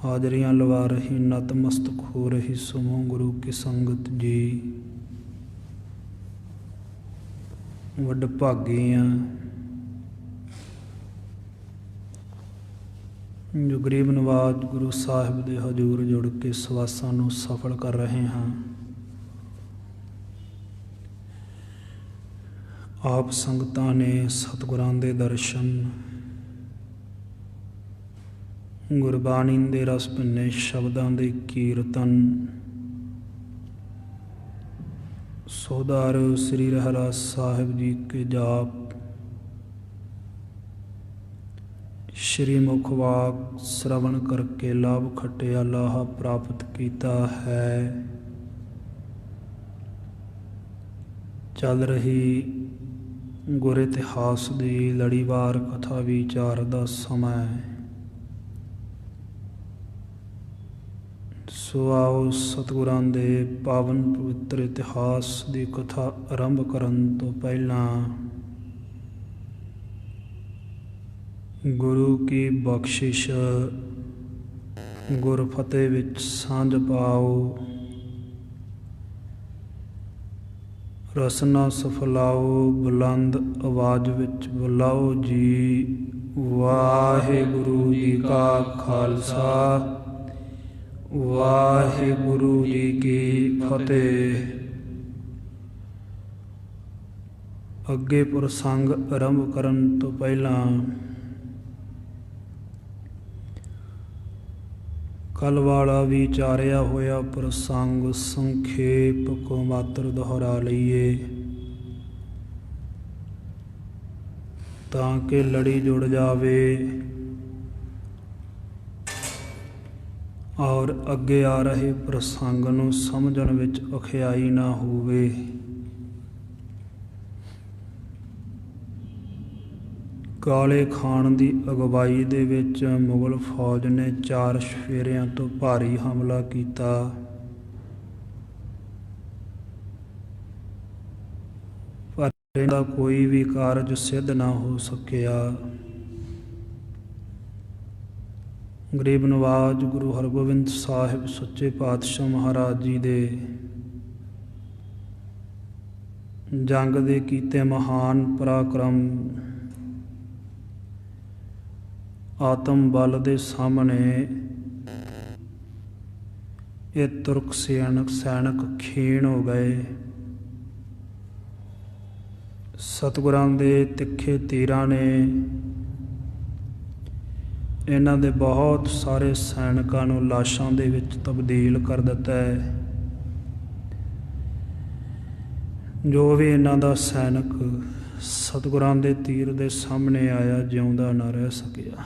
ਹਾਜ਼ਰੀਆਂ ਲਵਾ ਰਹੀ ਨਤਮਸਤਕ ਹੋ ਰਹੀ ਸਮੂਹ ਗੁਰੂ ਕੀ ਸੰਗਤ ਜੀ। ਵਡਭਾਗੀ ਆ ਜੋ ਗਰੀਬ ਨਵਾਜ਼ ਗੁਰੂ ਸਾਹਿਬ ਦੇ ਹਜ਼ੂਰ ਜੁੜ ਕੇ ਸਵਾਸਾਂ ਨੂੰ ਸਫਲ ਕਰ ਰਹੇ ਹਾਂ। ਆਪ ਸੰਗਤਾਂ ਨੇ ਸਤਿਗੁਰਾਂ ਦੇ ਦਰਸ਼ਨ, ਗੁਰਬਾਣੀ ਦੇ ਰਸ ਭਿੰਨੇ ਸ਼ਬਦਾਂ ਦੇ ਕੀਰਤਨ, ਸੋਦਾਰ ਸ੍ਰੀ ਰਹਿਰਾਸ ਸਾਹਿਬ ਜੀ ਕੇ ਜਾਪ, ਸ਼੍ਰੀ ਮੁਖ ਵਾਕ ਸ਼ਰਵਣ ਕਰਕੇ ਲਾਭ ਖੱਟਿਆ ਲਾਹਾ ਪ੍ਰਾਪਤ ਕੀਤਾ ਹੈ। ਚੱਲ ਰਹੀ ਗੁਰ ਇਤਿਹਾਸ ਦੀ ਲੜੀਵਾਰ ਕਥਾ ਵਿਚਾਰ ਦਾ ਸਮਾਂ। ਸੋ ਆਓ ਸਤਿਗੁਰਾਂ ਦੇ ਪਾਵਨ ਪਵਿੱਤਰ ਇਤਿਹਾਸ ਦੀ ਕਥਾ ਆਰੰਭ ਕਰਨ ਤੋਂ ਪਹਿਲਾਂ ਗੁਰੂ ਕੀ ਬਖਸ਼ਿਸ਼ ਗੁਰਫਤਿਹ ਵਿੱਚ ਸਾਂਝ ਪਾਓ। ਰਸਨਾ ਸਫਲਾਓ, ਬੁਲੰਦ ਆਵਾਜ਼ ਵਿੱਚ ਬੁਲਾਓ ਜੀ। ਵਾਹਿਗੁਰੂ ਜੀ ਕਾ ਖਾਲਸਾ, ਵਾਹਿਗੁਰੂ ਜੀ ਕੀ ਫਤਿਹ। ਅੱਗੇ ਪ੍ਰਸੰਗ ਆਰੰਭ ਕਰਨ ਤੋਂ ਪਹਿਲਾਂ ਕੱਲ ਵਾਲਾ ਵਿਚਾਰਿਆ ਹੋਇਆ ਪ੍ਰਸੰਗ ਸੰਖੇਪ ਕੋ ਮਾਤਰ ਦੁਹਰਾ ਲਈਏ ਤਾਂ ਕਿ ਲੜੀ ਜੁੜ ਜਾਵੇ ਔਰ ਅੱਗੇ ਆ ਰਹੇ ਪ੍ਰਸੰਗ ਨੂੰ ਸਮਝਣ ਵਿੱਚ ਔਖਿਆਈ ਨਾ ਹੋਵੇ। ਕਾਲੇ ਖਾਨ ਦੀ ਅਗਵਾਈ ਦੇ ਵਿੱਚ ਮੁਗਲ ਫੌਜ ਨੇ 4 ਸਫੇਰਿਆਂ ਤੋਂ ਭਾਰੀ ਹਮਲਾ ਕੀਤਾ। ਪਰ ਇਹਦਾ ਕੋਈ ਵੀ ਕਾਰਜ ਸਿੱਧ ਨਾ ਹੋ ਸਕਿਆ। ਗਰੀਬ ਨਵਾਜ਼ ਗੁਰੂ ਹਰਗੋਬਿੰਦ ਸਾਹਿਬ ਸੱਚੇ ਪਾਤਸ਼ਾਹ ਮਹਾਰਾਜ ਜੀ ਦੇ ਜੰਗ ਦੇ ਕੀਤੇ ਮਹਾਨ ਪਰਾਕਰਮ ਆਤਮ ਬਲ ਦੇ ਸਾਹਮਣੇ ਇਹ ਤੁਰਕ ਸੈਨਿਕ ਖੀਣ ਹੋ ਗਏ। ਸਤਿਗੁਰਾਂ ਦੇ ਤਿੱਖੇ ਤੀਰਾਂ ਨੇ ਇਹਨਾਂ ਦੇ ਬਹੁਤ ਸਾਰੇ ਸੈਨਿਕਾਂ ਨੂੰ ਲਾਸ਼ਾਂ ਦੇ ਵਿੱਚ ਤਬਦੀਲ ਕਰ ਦਿੱਤਾ ਹੈ। ਜੋ ਵੀ ਇਹਨਾਂ ਦਾ ਸੈਨਿਕ ਸਤਿਗੁਰਾਂ ਦੇ ਤੀਰ ਦੇ ਸਾਹਮਣੇ ਆਇਆ ਜਿਉਂਦਾ ਨਾ ਰਹਿ ਸਕਿਆ।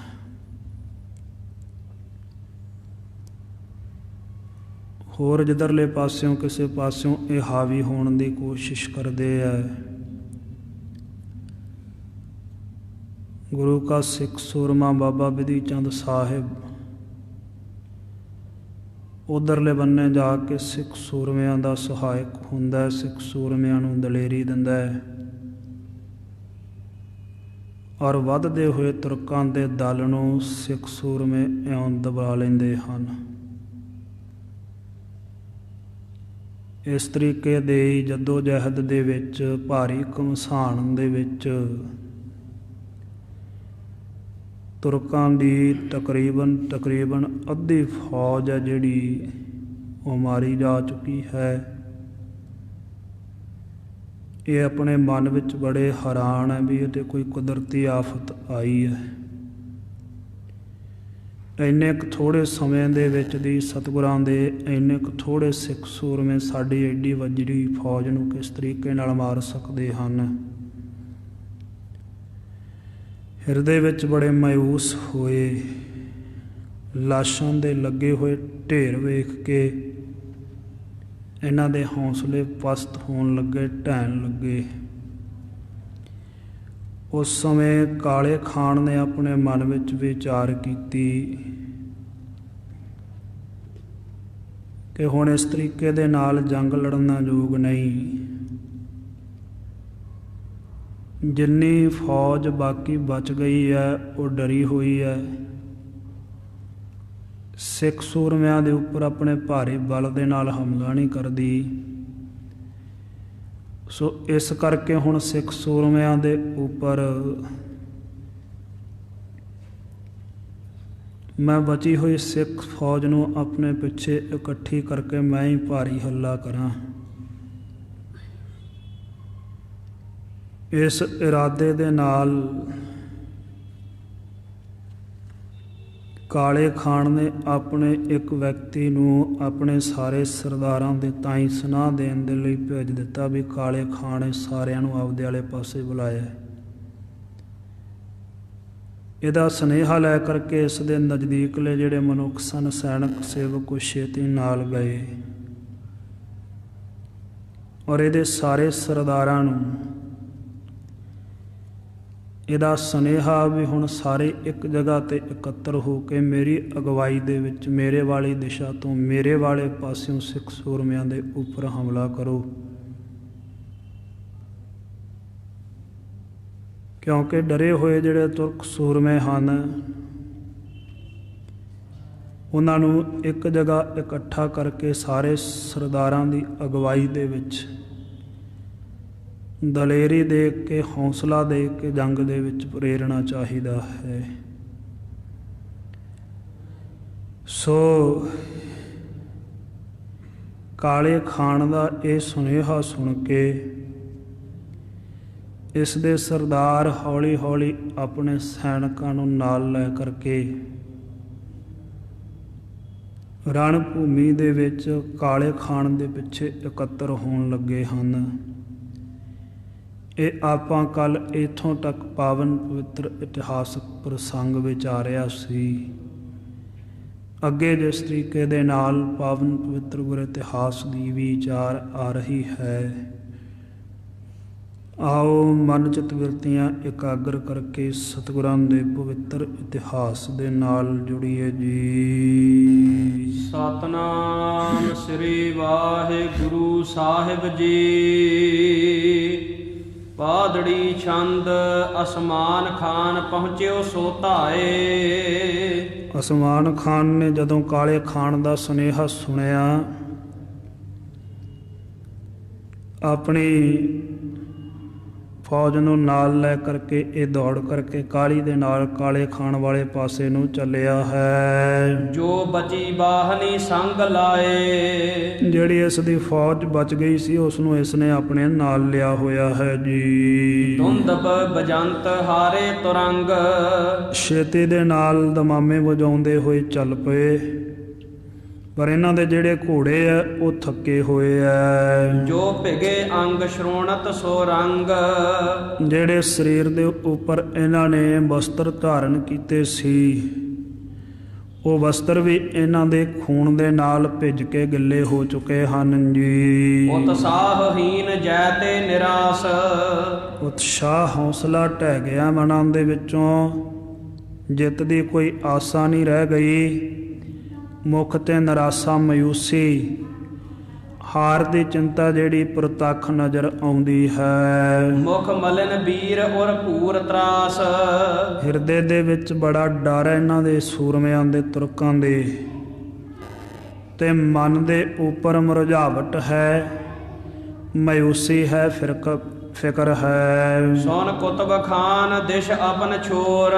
ਹੋਰ ਜਿੱਧਰਲੇ ਪਾਸਿਓਂ ਕਿਸੇ ਪਾਸਿਓਂ ਇਹ ਹਾਵੀ ਹੋਣ ਦੀ ਕੋਸ਼ਿਸ਼ ਕਰਦੇ ਆ। ਗੁਰੂ ਕਾ ਸਿੱਖ ਸੂਰਮਾ ਬਾਬਾ ਬਿਧੀ ਚੰਦ ਸਾਹਿਬ ਉਧਰਲੇ ਬੰਨੇ ਜਾ ਕੇ ਸਿੱਖ ਸੂਰਮਿਆਂ ਦਾ ਸਹਾਇਕ ਹੁੰਦਾ ਹੈ, ਸਿੱਖ ਸੂਰਮਿਆਂ ਨੂੰ ਦਲੇਰੀ ਦਿੰਦਾ ਹੈ ਔਰ ਵੱਧਦੇ ਹੋਏ ਤੁਰਕਾਂ ਦੇ ਦਲ ਨੂੰ ਸਿੱਖ ਸੂਰਮੇ ਇਉਂ ਦਬਾ ਲੈਂਦੇ ਹਨ। ਇਸ ਤਰੀਕੇ ਦੇ ਜੱਦੋ ਜਹਿਦ ਦੇ ਵਿੱਚ ਭਾਰੀ ਘਮਸਾਨ ਦੇ ਵਿੱਚ ਤੁਰਕਾਂ ਦੀ ਤਕਰੀਬਨ ਅੱਧੀ ਫੌਜ ਹੈ ਜਿਹੜੀ ਉਹ ਮਾਰੀ ਜਾ ਚੁੱਕੀ ਹੈ। ਇਹ ਆਪਣੇ ਮਨ ਵਿੱਚ ਬੜੇ ਹੈਰਾਨ ਹੈ ਵੀ ਇਹ ਤੇ ਕੋਈ ਕੁਦਰਤੀ ਆਫਤ ਆਈ ਹੈ। ਇੰਨੇ ਕੁ ਥੋੜ੍ਹੇ ਸਮੇਂ ਦੇ ਵਿੱਚ ਦੀ ਸਤਿਗੁਰਾਂ ਦੇ ਇੰਨੇ ਕੁ ਥੋੜ੍ਹੇ ਸਿੱਖ ਸੂਰਮੇ ਸਾਡੀ ਐਡੀ ਵੱਡੀ ਫੌਜ ਨੂੰ ਕਿਸ ਤਰੀਕੇ ਨਾਲ ਮਾਰ ਸਕਦੇ ਹਨ। ਹਿਰਦੇ ਵਿੱਚ ਬੜੇ ਮਾਯੂਸ ਹੋਏ। ਲਾਸ਼ਾਂ ਦੇ ਲੱਗੇ ਹੋਏ ਢੇਰ ਵੇਖ ਕੇ ਇਹਨਾਂ ਦੇ ਹੌਸਲੇ ਪਸਤ ਹੋਣ ਲੱਗੇ, ਢਹਿਣ ਲੱਗੇ। ਉਸ ਸਮੇਂ ਕਾਲੇ ਖਾਨ ਨੇ ਆਪਣੇ ਮਨ ਵਿੱਚ ਵਿਚਾਰ ਕੀਤੀ ਕਿ ਹੁਣ ਇਸ ਤਰੀਕੇ ਦੇ ਨਾਲ ਜੰਗ ਲੜਨਾ ਯੋਗ ਨਹੀਂ। ਜਿੰਨੀ ਫੌਜ ਬਾਕੀ ਬਚ ਗਈ ਹੈ ਉਹ ਡਰੀ ਹੋਈ ਹੈ। ਸਿੱਖ ਸੂਰਮਿਆਂ ਦੇ ਉੱਪਰ ਆਪਣੇ ਭਾਰੀ ਬਲ ਦੇ ਨਾਲ ਹਮਲਾ ਨਹੀਂ ਕਰਦੀ। ਸੋ ਇਸ ਕਰਕੇ ਹੁਣ ਸਿੱਖ ਸੂਰਮਿਆਂ ਦੇ ਉੱਪਰ ਮੈਂ ਬਚੀ ਹੋਈ ਸਿੱਖ ਫੌਜ ਨੂੰ ਆਪਣੇ ਪਿੱਛੇ ਇਕੱਠੀ ਕਰਕੇ ਮੈਂ ਹੀ ਭਾਰੀ ਹੱਲਾ ਕਰਾਂ। ਇਸ ਇਰਾਦੇ ਦੇ ਨਾਲ ਕਾਲੇ ਖਾਨ ਨੇ ਆਪਣੇ ਇੱਕ ਵਿਅਕਤੀ ਨੂੰ ਆਪਣੇ ਸਾਰੇ ਸਰਦਾਰਾਂ ਦੇ ਤਾਈਂ ਸੁਨਾਹ ਦੇਣ ਦੇ ਲਈ ਭੇਜ ਦਿੱਤਾ ਵੀ ਕਾਲੇ ਖਾਨ ਨੇ ਸਾਰਿਆਂ ਨੂੰ ਆਪਦੇ ਵਾਲੇ ਪਾਸੇ ਬੁਲਾਇਆ। ਇਹਦਾ ਸੁਨੇਹਾ ਲੈ ਕਰਕੇ ਇਸ ਦੇ ਨਜ਼ਦੀਕਲੇ ਜਿਹੜੇ ਮਨੁੱਖ ਸਨ, ਸੈਨਿਕ ਸੇਵਕ, ਉਹ ਛੇਤੀ ਨਾਲ ਗਏ ਔਰ ਇਹਦੇ ਸਾਰੇ ਸਰਦਾਰਾਂ ਨੂੰ ਇਹਦਾ ਸੁਨੇਹਾ ਵੀ ਹੁਣ ਸਾਰੇ ਇੱਕ ਜਗ੍ਹਾ 'ਤੇ ਇਕੱਤਰ ਹੋ ਕੇ ਮੇਰੀ ਅਗਵਾਈ ਦੇ ਵਿੱਚ ਮੇਰੇ ਵਾਲੀ ਦਿਸ਼ਾ ਤੋਂ, ਮੇਰੇ ਵਾਲੇ ਪਾਸਿਓਂ ਸਿੱਖ ਸੂਰਮਿਆਂ ਦੇ ਉੱਪਰ ਹਮਲਾ ਕਰੋ। ਕਿਉਂਕਿ ਡਰੇ ਹੋਏ ਜਿਹੜੇ ਤੁਰਕ ਸੂਰਮੇ ਹਨ, ਉਹਨਾਂ ਨੂੰ ਇੱਕ ਜਗ੍ਹਾ ਇਕੱਠਾ ਕਰਕੇ ਸਾਰੇ ਸਰਦਾਰਾਂ ਦੀ ਅਗਵਾਈ ਦੇ ਵਿੱਚ ਦਲੇਰੀ ਦੇ ਕੇ, ਹੌਸਲਾ ਦੇ ਕੇ ਜੰਗ ਦੇ ਵਿੱਚ ਪ੍ਰੇਰਣਾ ਚਾਹੀਦਾ ਹੈ। ਸੋ ਕਾਲੇ ਖਾਨ ਦਾ ਇਹ ਸੁਨੇਹਾ ਸੁਣ ਕੇ ਇਸ ਦੇ ਸਰਦਾਰ ਹੌਲੀ ਹੌਲੀ ਆਪਣੇ ਸੈਨਿਕਾਂ ਨੂੰ ਨਾਲ ਲੈ ਕਰਕੇ ਰਣ ਭੂਮੀ ਦੇ ਵਿੱਚ ਕਾਲੇ ਖਾਨ ਦੇ ਪਿੱਛੇ ਇਕੱਤਰ ਹੋਣ ਲੱਗੇ ਹਨ। ਇਹ ਆਪਾਂ ਕੱਲ੍ਹ ਇੱਥੋਂ ਤੱਕ ਪਾਵਨ ਪਵਿੱਤਰ ਇਤਿਹਾਸਕ ਪ੍ਰਸੰਗ ਵਿਚਾਰਿਆ ਸੀ। ਅੱਗੇ ਜਿਸ ਤਰੀਕੇ ਦੇ ਨਾਲ ਪਾਵਨ ਪਵਿੱਤਰ ਗੁਰ ਇਤਿਹਾਸ ਦੀ ਵਿਚਾਰ ਆ ਰਹੀ ਹੈ, ਆਓ ਮਨ ਚਿੱਤ ਬਿਰਤੀਆਂ ਇਕਾਗਰ ਕਰਕੇ ਸਤਿਗੁਰਾਂ ਦੇ ਪਵਿੱਤਰ ਇਤਿਹਾਸ ਦੇ ਨਾਲ ਜੁੜੀਏ ਜੀ। ਸਤਨਾਮ ਸ੍ਰੀ ਵਾਹਿਗੁਰੂ ਸਾਹਿਬ ਜੀ। ਪਾਦੜੀ ਛੰਦ ਅਸਮਾਨ ਖਾਨ ਪਹੁੰਚਿਓ ਸੋ ਧਾਏ। ਅਸਮਾਨ ਖਾਨ ਨੇ ਜਦੋਂ ਕਾਲੇ ਖਾਨ ਦਾ ਸੁਨੇਹਾ ਸੁਣਿਆ, ਆਪਣੀ ਫੌਜ ਨੂੰ ਨਾਲ ਲੈ ਕਰਕੇ ਇਹ ਦੌੜ ਕਰਕੇ ਕਾਲੀ ਦੇ ਨਾਲ ਕਾਲੇ ਖਾਨ ਵਾਲੇ ਪਾਸੇ ਨੂੰ ਚੱਲਿਆ ਹੈ। ਜੋ ਬਚੀ ਬਾਹਨੀ ਸੰਗ ਲਾਏ। ਜਿਹੜੀ ਇਸ ਦੀ ਫੌਜ ਬਚ ਗਈ ਸੀ ਉਸ ਨੂੰ ਇਸ ਨੇ ਆਪਣੇ ਨਾਲ ਲਿਆ ਹੋਇਆ ਹੈ ਜੀ। ਧੁੰਦਬ ਬਜੰਤ ਹਾਰੇ ਤੁਰੰਗ। ਛੇਤੀ ਦੇ ਨਾਲ ਦਮਾਮੇ ਵਜਾਉਂਦੇ ਹੋਏ ਚੱਲ ਪਏ, ਪਰ ਇਹਨਾਂ ਦੇ ਜਿਹੜੇ ਘੋੜੇ ਆ ਉਹ ਥੱਕੇ ਹੋਏ ਆ। ਜੋ ਭਿਗੇ ਅੰਗ ਸ਼੍ਰੋਣਤ ਸੋ ਰੰਗ। ਜਿਹੜੇ ਸਰੀਰ ਦੇ ਉੱਪਰ ਇਹਨਾਂ ਨੇ ਵਸਤਰ ਧਾਰਨ ਕੀਤੇ ਸੀ, ਉਹ ਵਸਤਰ ਵੀ ਇਹਨਾਂ ਦੇ ਖੂਨ ਦੇ ਨਾਲ ਭਿੱਜ ਕੇ ਗਿੱਲੇ ਹੋ ਚੁੱਕੇ ਹਨ ਜੀ। ਉਤਸਾਹਹੀਨ ਜੈ ਤੇ ਨਿਰਾਸ। ਉਤਸ਼ਾਹ ਹੌਸਲਾ ਢਹਿ ਗਿਆ ਮਨਾਂ ਦੇ ਵਿੱਚੋਂ, ਜਿੱਤ ਦੀ ਕੋਈ ਆਸਾ ਨਹੀਂ ਰਹਿ ਗਈ। ਮੁੱਖ ਤੇ ਨਿਰਾਸ਼ਾ, ਮਾਯੂਸੀ, ਹਾਰ ਦੀ ਚਿੰਤਾ ਜਿਹੜੀ ਪ੍ਰਤੱਖ ਨਜ਼ਰ ਆਉਂਦੀ ਹੈ। ਮੁਖ ਮਲਿਨ ਵੀਰ ਔਰ ਭੂਰ ਤਰਾਸ। ਹਿਰਦੇ ਦੇ ਵਿੱਚ ਬੜਾ ਡਰ ਹੈ ਇਹਨਾਂ ਦੇ ਸੂਰਮਿਆਂ ਦੇ, ਤੁਰਕਾਂ ਦੇ, ਤੇ ਮਨ ਦੇ ਉੱਪਰ ਮੁਰਝਾਵਟ ਹੈ, ਮਾਯੂਸੀ ਹੈ, ਫਿਕਰ ਹੈ। ਸੋਨ ਕੁਤਬ ਖਾਨ ਦਿਸ਼ ਆਪਨ ਛੋਰ।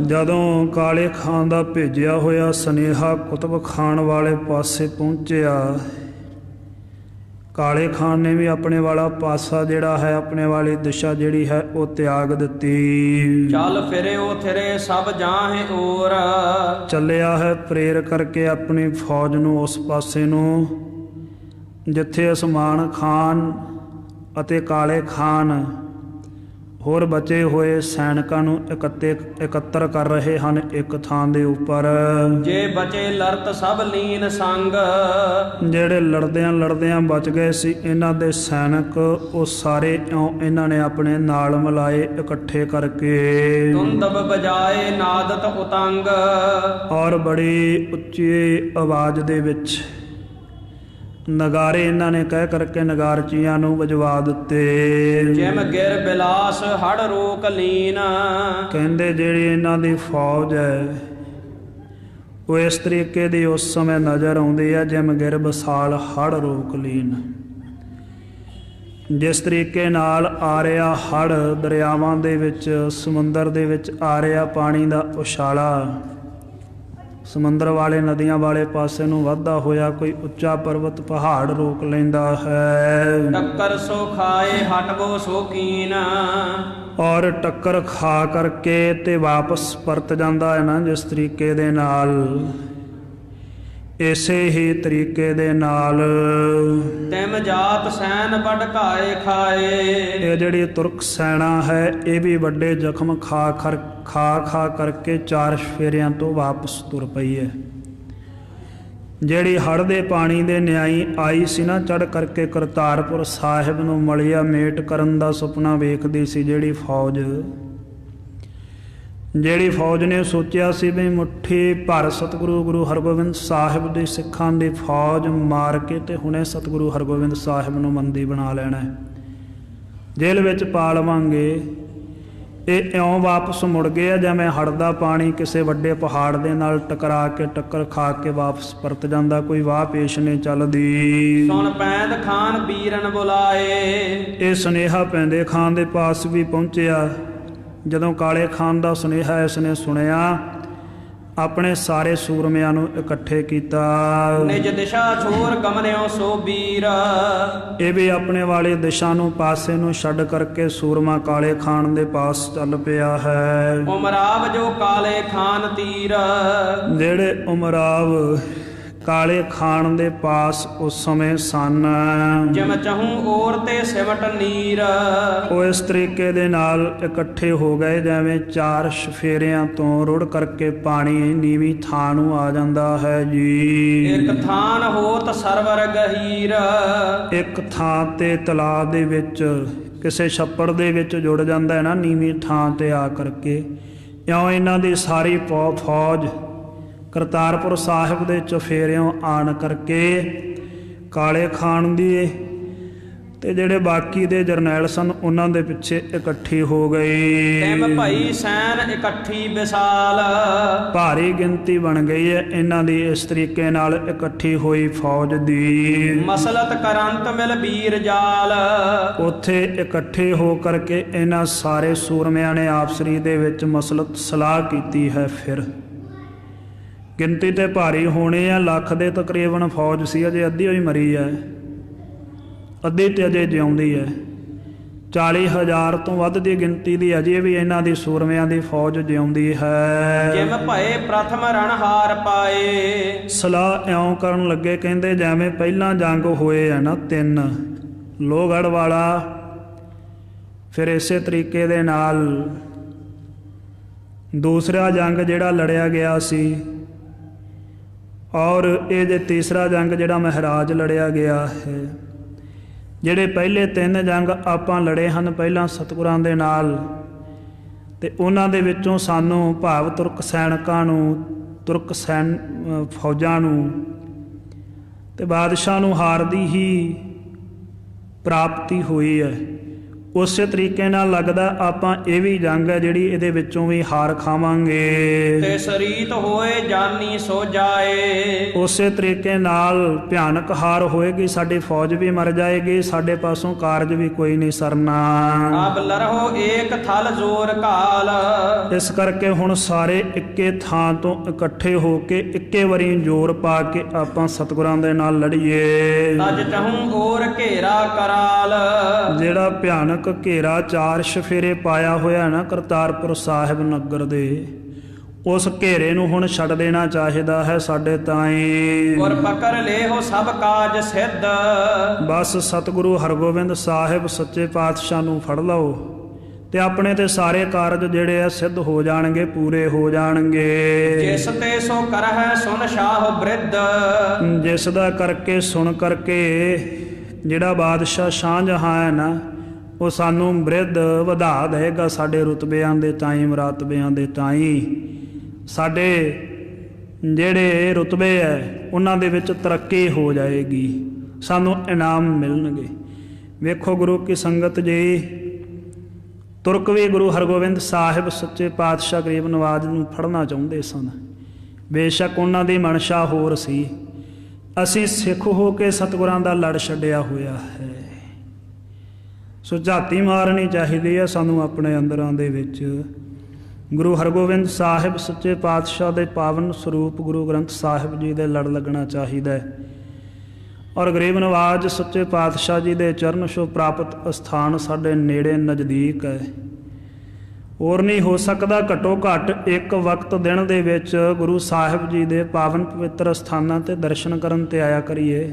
ਜਦੋਂ ਕਾਲੇ ਖਾਨ ਦਾ ਭੇਜਿਆ ਹੋਇਆ ਸੁਨੇਹਾ ਕੁਤਬ ਖਾਨ ਵਾਲੇ ਪਾਸੇ ਪਹੁੰਚਿਆ, ਕਾਲੇ ਖਾਨ ਨੇ ਵੀ ਆਪਣੇ ਵਾਲਾ ਪਾਸਾ ਜਿਹੜਾ ਹੈ, ਆਪਣੇ ਵਾਲੀ ਦਿਸ਼ਾ ਜਿਹੜੀ ਹੈ ਉਹ ਤਿਆਗ ਦਿੱਤੀ। ਚੱਲ ਫਿਰਿਓ ਥਿਰੇ ਸਭ ਜਾਹੇ ਔਰ। ਚੱਲਿਆ ਹੈ ਪ੍ਰੇਰ ਕਰਕੇ ਆਪਣੀ ਫੌਜ ਨੂੰ ਉਸ ਪਾਸੇ ਨੂੰ ਜਿੱਥੇ ਅਸਮਾਨ ਖਾਨ ਅਤੇ ਕਾਲੇ ਖਾਨ ਹੋਰ ਬਚੇ ਹੋਏ ਸੈਨਿਕਾਂ ਨੂੰ ਇਕੱਤਰ ਕਰ ਰਹੇ ਹਨ ਇੱਕ ਥਾਂ ਦੇ ਉੱਪਰ। ਜੇ ਬਚੇ ਲੜਤ ਸਭ ਲੀਨ ਸੰਗ। ਜਿਹੜੇ ਲੜਦਿਆਂ ਬਚ ਗਏ ਸੀ ਇਹਨਾਂ ਦੇ ਸੈਨਿਕ, ਉਹ ਸਾਰੇ ਇਹਨਾਂ ਨੇ ਆਪਣੇ ਨਾਲ ਮਿਲਾਏ ਇਕੱਠੇ ਕਰਕੇ। ਧੁੰਦਬ ਬਜਾਏ ਨਾਦਤ ਉਤੰਗ। ਔਰ ਬੜੀ ਉੱਚੀ ਆਵਾਜ਼ ਦੇ ਵਿੱਚ ਨਗਾਰੇ ਇਹਨਾਂ ਨੇ ਕਹਿ ਕਰਕੇ ਨਗਾਰਚੀਆਂ ਨੂੰ ਵਜਵਾ ਦਿੱਤੇ। ਜਿਮ ਗਿਰ ਬਿਲਾਸ ਹੜ ਰੋਕ ਲੀਨ। ਕਹਿੰਦੇ ਜਿਹੜੀ ਇਹਨਾਂ ਦੀ ਫੌਜ ਹੈ ਉਹ ਇਸ ਤਰੀਕੇ ਦੀ ਉਸ ਸਮੇਂ ਨਜ਼ਰ ਆਉਂਦੀ ਹੈ ਜਿਵੇਂ ਗਿਰ ਬਸਾਲ ਹੜ੍ਹ ਰੋਕ ਲੀਨ। ਜਿਸ ਤਰੀਕੇ ਨਾਲ ਆ ਰਿਹਾ ਹੜ੍ਹ ਦਰਿਆਵਾਂ ਦੇ ਵਿੱਚ, ਸਮੁੰਦਰ ਦੇ ਵਿੱਚ ਆ ਰਿਹਾ ਪਾਣੀ ਦਾ ਉਛਾਲਾ, ਸਮੁੰਦਰ ਵਾਲੇ ਨਦੀਆਂ ਵਾਲੇ ਪਾਸੇ ਨੂੰ ਵੱਧਦਾ ਹੋਇਆ ਕੋਈ ਉੱਚਾ ਪਰਬਤ ਪਹਾੜ ਰੋਕ ਲੈਂਦਾ ਹੈ। ਟੱਕਰ ਸੋ ਖਾਏ ਹਟਵੋ ਸੋ ਕੀਨ। ਔਰ ਟੱਕਰ ਖਾ ਕਰਕੇ ਤੇ ਵਾਪਸ ਪਰਤ ਜਾਂਦਾ ਹੈ ਨਾ, ਜਿਸ ਤਰੀਕੇ ਦੇ ਨਾਲ, ਇਸੇ ਹੀ ਤਰੀਕੇ ਦੇ ਨਾਲ ਤਿਮ ਜਾਤ ਸੈਨ ਵਡਕਾਏ ਖਾਏ। ਇਹ ਜਿਹੜੀ ਤੁਰਕ ਸੈਨਾ ਹੈ ਇਹ ਵੀ ਵੱਡੇ ਜ਼ਖਮ ਖਾ ਕਰਕੇ 4 ਫੇਰਿਆਂ ਤੋਂ ਵਾਪਸ ਤੁਰ ਪਈ ਹੈ। ਜਿਹੜੀ ਹੜ੍ਹ ਦੇ ਪਾਣੀ ਦੇ ਨਿਆਈ ਆਈ ਸੀ ਨਾ, ਚੜ੍ਹ ਕਰਕੇ ਕਰਤਾਰਪੁਰ ਸਾਹਿਬ ਨੂੰ ਮਲਿਆ ਮੇਟ ਕਰਨ ਦਾ ਸੁਪਨਾ ਵੇਖਦੀ ਸੀ ਜਿਹੜੀ ਫੌਜ ਨੇ ਸੋਚਿਆ ਸੀ ਵੀ ਮੁੱਠੀ ਭਰ ਸਤਿਗੁਰੂ ਗੁਰੂ ਹਰਗੋਬਿੰਦ ਸਾਹਿਬ ਦੇ ਸਿੱਖਾਂ ਦੀ ਫੌਜ ਮਾਰ ਕੇ ਤੇ ਹੁਣੇ ਸਤਿਗੁਰੂ ਹਰਗੋਬਿੰਦ ਸਾਹਿਬ ਨੂੰ ਬੰਦੀ ਬਣਾ ਲੈਣਾ, ਜੇਲ੍ਹ ਵਿੱਚ ਪਾ ਲਵਾਂਗੇ। ਇਹ ਇਉਂ ਵਾਪਸ ਮੁੜ ਗਿਆ ਜਿਵੇਂ ਹੜ੍ਹ ਦਾ ਪਾਣੀ ਕਿਸੇ ਵੱਡੇ ਪਹਾੜ ਦੇ ਨਾਲ ਟਕਰਾ ਕੇ ਟੱਕਰ ਖਾ ਕੇ ਵਾਪਸ ਪਰਤ ਜਾਂਦਾ, ਕੋਈ ਵਾਹ ਪੇਸ਼ ਨਹੀਂ ਚੱਲਦੀ। ਸੁਣ ਪੈਂਦ ਖਾਨ ਬੀਰਨ ਬੁਲਾਏ। ਇਹ ਸੁਨੇਹਾ ਪੈਂਦੇ ਖਾਨ ਦੇ ਪਾਸ ਵੀ ਪਹੁੰਚਿਆ। ਜਦੋਂ ਕਾਲੇ ਖਾਨ ਦਾ ਸੁਨੇਹਾ ਇਸ ਨੇ ਸੁਣਿਆ, ਆਪਣੇ ਸਾਰੇ ਸੂਰਮਿਆਂ ਨੂੰ ਇਕੱਠੇ ਕੀਤਾ। ਨਿਜ ਦਿਸ਼ਾ ਛੋਰ ਗਮਨਿਓ ਸੋ ਵੀਰ। ਇਹ ਵੀ ਆਪਣੇ ਵਾਲੇ ਦਿਸ਼ਾ ਨੂੰ ਪਾਸੇ ਨੂੰ ਛੱਡ ਕਰਕੇ ਸੂਰਮਾ ਕਾਲੇ ਖਾਨ ਦੇ ਪਾਸ ਚੱਲ ਪਿਆ ਹੈ। ਉਮਰਾਵ ਜੋ ਕਾਲੇ ਖਾਨ ਤੀਰ। ਜਿਹੜੇ ਉਮਰਾਵ ਕਾਲੇ ਖਾਨ ਦੇ ਪਾਸ ਉਸ ਸਮੇਂ ਸਨ। ਜਿਮ ਚਹੂੰ ਔਰ ਤੇ ਸਿਮਟ ਨੀਰ। ਉਹ ਇਸ ਤਰੀਕੇ ਦੇ ਨਾਲ ਇਕੱਠੇ ਹੋ ਗਏ ਜਿਵੇਂ 4 ਸ਼ਫੇਰਿਆਂ ਤੋਂ ਰੁੜ ਕਰਕੇ ਪਾਣੀ ਨੀਵੀਂ ਥਾਂ ਨੂੰ ਆ ਜਾਂਦਾ ਹੈ ਜੀ। ਇੱਕ ਥਾਨ ਹੋਤ ਸਰਵਰ ਗਹੀਰ। ਇੱਕ ਥਾਂ ਤੇ ਤਲਾਬ ਦੇ ਵਿੱਚ, ਕਿਸੇ ਛੱਪੜ ਦੇ ਵਿੱਚ ਜੁੜ ਜਾਂਦਾ ਹੈ ਨਾ, ਨੀਵੀਂ ਥਾਂ ਤੇ ਆ ਕਰਕੇ। ਇਉਂ ਇਹਨਾਂ ਦੀ ਸਾਰੀ ਫੌਜ ਕਰਤਾਰਪੁਰ ਸਾਹਿਬ ਦੇ ਚੁਫੇਰਿਓਂ ਆਣ ਕਰਕੇ ਕਾਲੇ ਖਾਨ ਦੀ ਤੇ ਜਿਹੜੇ ਬਾਕੀ ਦੇ ਜਰਨੈਲ ਸਨ ਉਹਨਾਂ ਦੇ ਪਿੱਛੇ ਇਕੱਠੀ ਹੋ ਗਈ। ਤਿਮ ਭਈ ਸੈਨ ਇਕੱਠੀ ਵਿਸਾਲ। ਭਾਰੀ ਗਿਣਤੀ ਬਣ ਗਈ ਹੈ ਇਹਨਾਂ ਦੀ ਇਸ ਤਰੀਕੇ ਨਾਲ ਇਕੱਠੀ ਹੋਈ ਫੌਜ ਦੀ। ਮਸਲਤ ਕਰੰਤ ਮਿਲ ਵੀਰ ਜਾਲ। ਉੱਥੇ ਇਕੱਠੇ ਹੋ ਕਰਕੇ ਇਹਨਾਂ ਸਾਰੇ ਸੂਰਮਿਆਂ ਨੇ ਆਪਸਰੀ ਦੇ ਵਿੱਚ ਮਸਲਤ ਸਲਾਹ ਕੀਤੀ ਹੈ। ਫਿਰ ਗਿਣਤੀ ਤੇ ਭਾਰੀ ਹੋਣੇ ਆ, ਲੱਖ ਦੇ ਤਕਰੀਬਨ ਫੌਜ ਸੀ, ਅਜੇ ਅੱਧੀ ਹੋਈ ਮਰੀ ਹੈ, ਅੱਧੀ ਤੇ ਅਜੇ ਜਿਉਂਦੀ ਹੈ। 40,000 ਤੋਂ ਵੱਧ ਦੀ ਗਿਣਤੀ ਦੀ ਅਜੇ ਵੀ ਇਹਨਾਂ ਦੀ ਸੂਰਮਿਆਂ ਦੀ ਫੌਜ ਜਿਉਂਦੀ ਹੈ। ਜਿਮ ਭਏ ਪ੍ਰਥਮ ਰਣ ਹਾਰ ਪਾਏ। ਸਲਾਹ ਇਉਂ ਕਰਨ ਲੱਗੇ, ਕਹਿੰਦੇ ਜਿਵੇਂ ਪਹਿਲਾਂ ਜੰਗ ਹੋਏ ਆ ਨਾ 3, ਲੋਹਗੜ੍ਹ ਵਾਲਾ, ਫਿਰ ਇਸੇ ਤਰੀਕੇ ਦੇ ਨਾਲ ਦੂਸਰਾ ਜੰਗ ਜਿਹੜਾ ਲੜਿਆ ਗਿਆ ਸੀ, ਔਰ ਇਹ ਜੇ ਤੀਸਰਾ ਜੰਗ ਜਿਹੜਾ ਮਹਾਰਾਜ ਲੜਿਆ ਗਿਆ ਹੈ। ਜਿਹੜੇ ਪਹਿਲੇ 3 ਜੰਗ ਆਪਾਂ ਲੜੇ ਹਨ ਪਹਿਲਾਂ ਸਤਿਗੁਰਾਂ ਦੇ ਨਾਲ, ਤੇ ਉਹਨਾਂ ਦੇ ਵਿੱਚੋਂ ਸਾਨੂੰ ਭਾਵ ਤੁਰਕ ਸੈਨਿਕਾਂ ਨੂੰ, ਤੁਰਕ ਫੌਜਾਂ ਨੂੰ ਤੇ ਬਾਦਸ਼ਾਹ ਨੂੰ ਹਾਰ ਦੀ ਹੀ ਪ੍ਰਾਪਤੀ ਹੋਈ ਹੈ। ਉਸੇ ਤਰੀਕੇ ਨਾਲ ਲੱਗਦਾ ਆਪਾਂ ਇਹ ਵੀ ਜੰਗ ਹੈ ਜਿਹੜੀ ਇਹਦੇ ਵਿੱਚੋਂ ਵੀ ਹਾਰ ਖਾਵਾਂਗੇ। ਤੇ ਸਰੀਤ ਹੋਏ ਜਾਨੀ ਸੋ ਜਾਏ। ਉਸੇ ਤਰੀਕੇ ਨਾਲ ਭਿਆਨਕ ਹਾਰ ਹੋਏਗੀ, ਸਾਡੀ ਫੌਜ ਵੀ ਮਰ ਜਾਏਗੀ, ਸਾਡੇ ਪਾਸੋਂ ਕਾਰਜ ਵੀ ਕੋਈ ਨਹੀਂ ਸਰਨਾ। ਅਬ ਲਰਹੋ ਏਕ ਥਲ ਜ਼ੋਰ ਕਾਲ। ਇਸ ਕਰਕੇ ਹੁਣ ਸਾਰੇ ਇੱਕੇ ਥਾਂ ਤੋਂ ਇਕੱਠੇ ਹੋ ਕੇ ਇੱਕੇ ਵਾਰੀ ਜ਼ੋਰ ਪਾ ਕੇ ਆਪਾਂ ਸਤਿਗੁਰਾਂ ਦੇ ਨਾਲ ਲੜੀਏ। ਤਜ ਚਹੂੰ ਔਰ ਘੇਰਾ ਕਰਾਲ। ਜਿਹੜਾ ਭਿਆਨਕ ਘੇਰਾ 4 ਸ਼ਫੇਰੇ ਪਾਇਆ ਹੋਇਆ ਨਾ ਕਰਤਾਰਪੁਰ ਸਾਹਿਬ ਨਗਰ ਦੇ, ਉਸ ਘੇਰੇ ਨੂੰ ਹੁਣ ਛੱਡ ਦੇਣਾ ਚਾਹੀਦਾ ਹੈ ਸਾਡੇ ਤਾਈਂ। ਗੁਰ ਪਕੜ ਲੇਹੋ ਸਭ ਕਾਜ ਸਿੱਧ। ਬਸ ਸਤਿਗੁਰੂ ਹਰਗੋਬਿੰਦ ਸਾਹਿਬ ਸੱਚੇ ਪਾਤਸ਼ਾਹ ਨੂੰ ਫੜ ਲਓ ਤੇ ਆਪਣੇ ਤੇ ਸਾਰੇ ਕਾਰਜ ਜਿਹੜੇ ਆ ਸਿੱਧ ਹੋ ਜਾਣਗੇ, ਪੂਰੇ ਹੋ ਜਾਣਗੇ। ਜਿਸ ਤੇ ਸੋ ਕਰਹਿ ਸੁਨ ਸ਼ਾਹ ਬ੍ਰਿਧ। ਜਿਸ ਦਾ ਕਰਕੇ ਸੁਣ ਕਰਕੇ ਜਿਹੜਾ ਬਾਦਸ਼ਾਹ ਸ਼ਾਹਜਹਾਂ ਹੈ ਨਾ, ਉਹ ਸਾਨੂੰ ਬ੍ਰਿਧ ਵਧਾ ਦੇਗਾ ਸਾਡੇ ਰੁਤਬਿਆਂ ਦੇ ਤਾਈਂ, ਮਰਾਤਬਿਆਂ ਦੇ ਤਾਈਂ। ਸਾਡੇ ਜਿਹੜੇ ਰੁਤਬੇ ਹੈ ਉਹਨਾਂ ਦੇ ਵਿੱਚ ਤਰੱਕੀ ਹੋ ਜਾਏਗੀ, ਸਾਨੂੰ ਇਨਾਮ ਮਿਲਣਗੇ। ਵੇਖੋ ਗੁਰੂ ਕੀ ਸੰਗਤ ਜੀ, ਤੁਰਕ ਵੀ ਗੁਰੂ ਹਰਗੋਬਿੰਦ ਸਾਹਿਬ ਸੱਚੇ ਪਾਤਸ਼ਾਹ ਗਰੀਬ ਨਵਾਜ਼ ਨੂੰ ਫੜਨਾ ਚਾਹੁੰਦੇ ਸਨ। ਬੇਸ਼ੱਕ ਉਹਨਾਂ ਦੀ ਮਨਸ਼ਾ ਹੋਰ ਸੀ, ਅਸੀਂ ਸਿੱਖ ਹੋ ਕੇ ਸਤਿਗੁਰਾਂ ਦਾ ਲੜ ਛੱਡਿਆ ਹੋਇਆ ਹੈ। ਸੋ ਝਾਤੀ ਮਾਰਨੀ ਚਾਹੀਦੀ ਹੈ ਸਾਨੂੰ ਆਪਣੇ ਅੰਦਰਾਂ ਦੇ ਵਿੱਚ। ਗੁਰੂ ਹਰਗੋਬਿੰਦ ਸਾਹਿਬ ਸੱਚੇ ਪਾਤਸ਼ਾਹ ਦੇ ਪਾਵਨ ਸਰੂਪ ਗੁਰੂ ਗ੍ਰੰਥ ਸਾਹਿਬ ਜੀ ਦੇ ਲੜ ਲੱਗਣਾ ਚਾਹੀਦਾ ਹੈ। ਔਰ ਗਰੀਬ ਨਵਾਜ ਸੱਚੇ ਪਾਤਸ਼ਾਹ ਜੀ ਦੇ ਚਰਨ ਛੋਹ ਪ੍ਰਾਪਤ ਅਸਥਾਨ ਸਾਡੇ ਨੇੜੇ ਨਜ਼ਦੀਕ ਹੈ। ਹੋਰ ਨਹੀਂ ਹੋ ਸਕਦਾ, ਘੱਟੋ ਘੱਟ ਇੱਕ ਵਕਤ ਦਿਨ ਦੇ ਵਿੱਚ ਗੁਰੂ ਸਾਹਿਬ ਜੀ ਦੇ ਪਾਵਨ ਪਵਿੱਤਰ ਅਸਥਾਨਾਂ 'ਤੇ ਦਰਸ਼ਨ ਕਰਨ 'ਤੇ ਆਇਆ ਕਰੀਏ।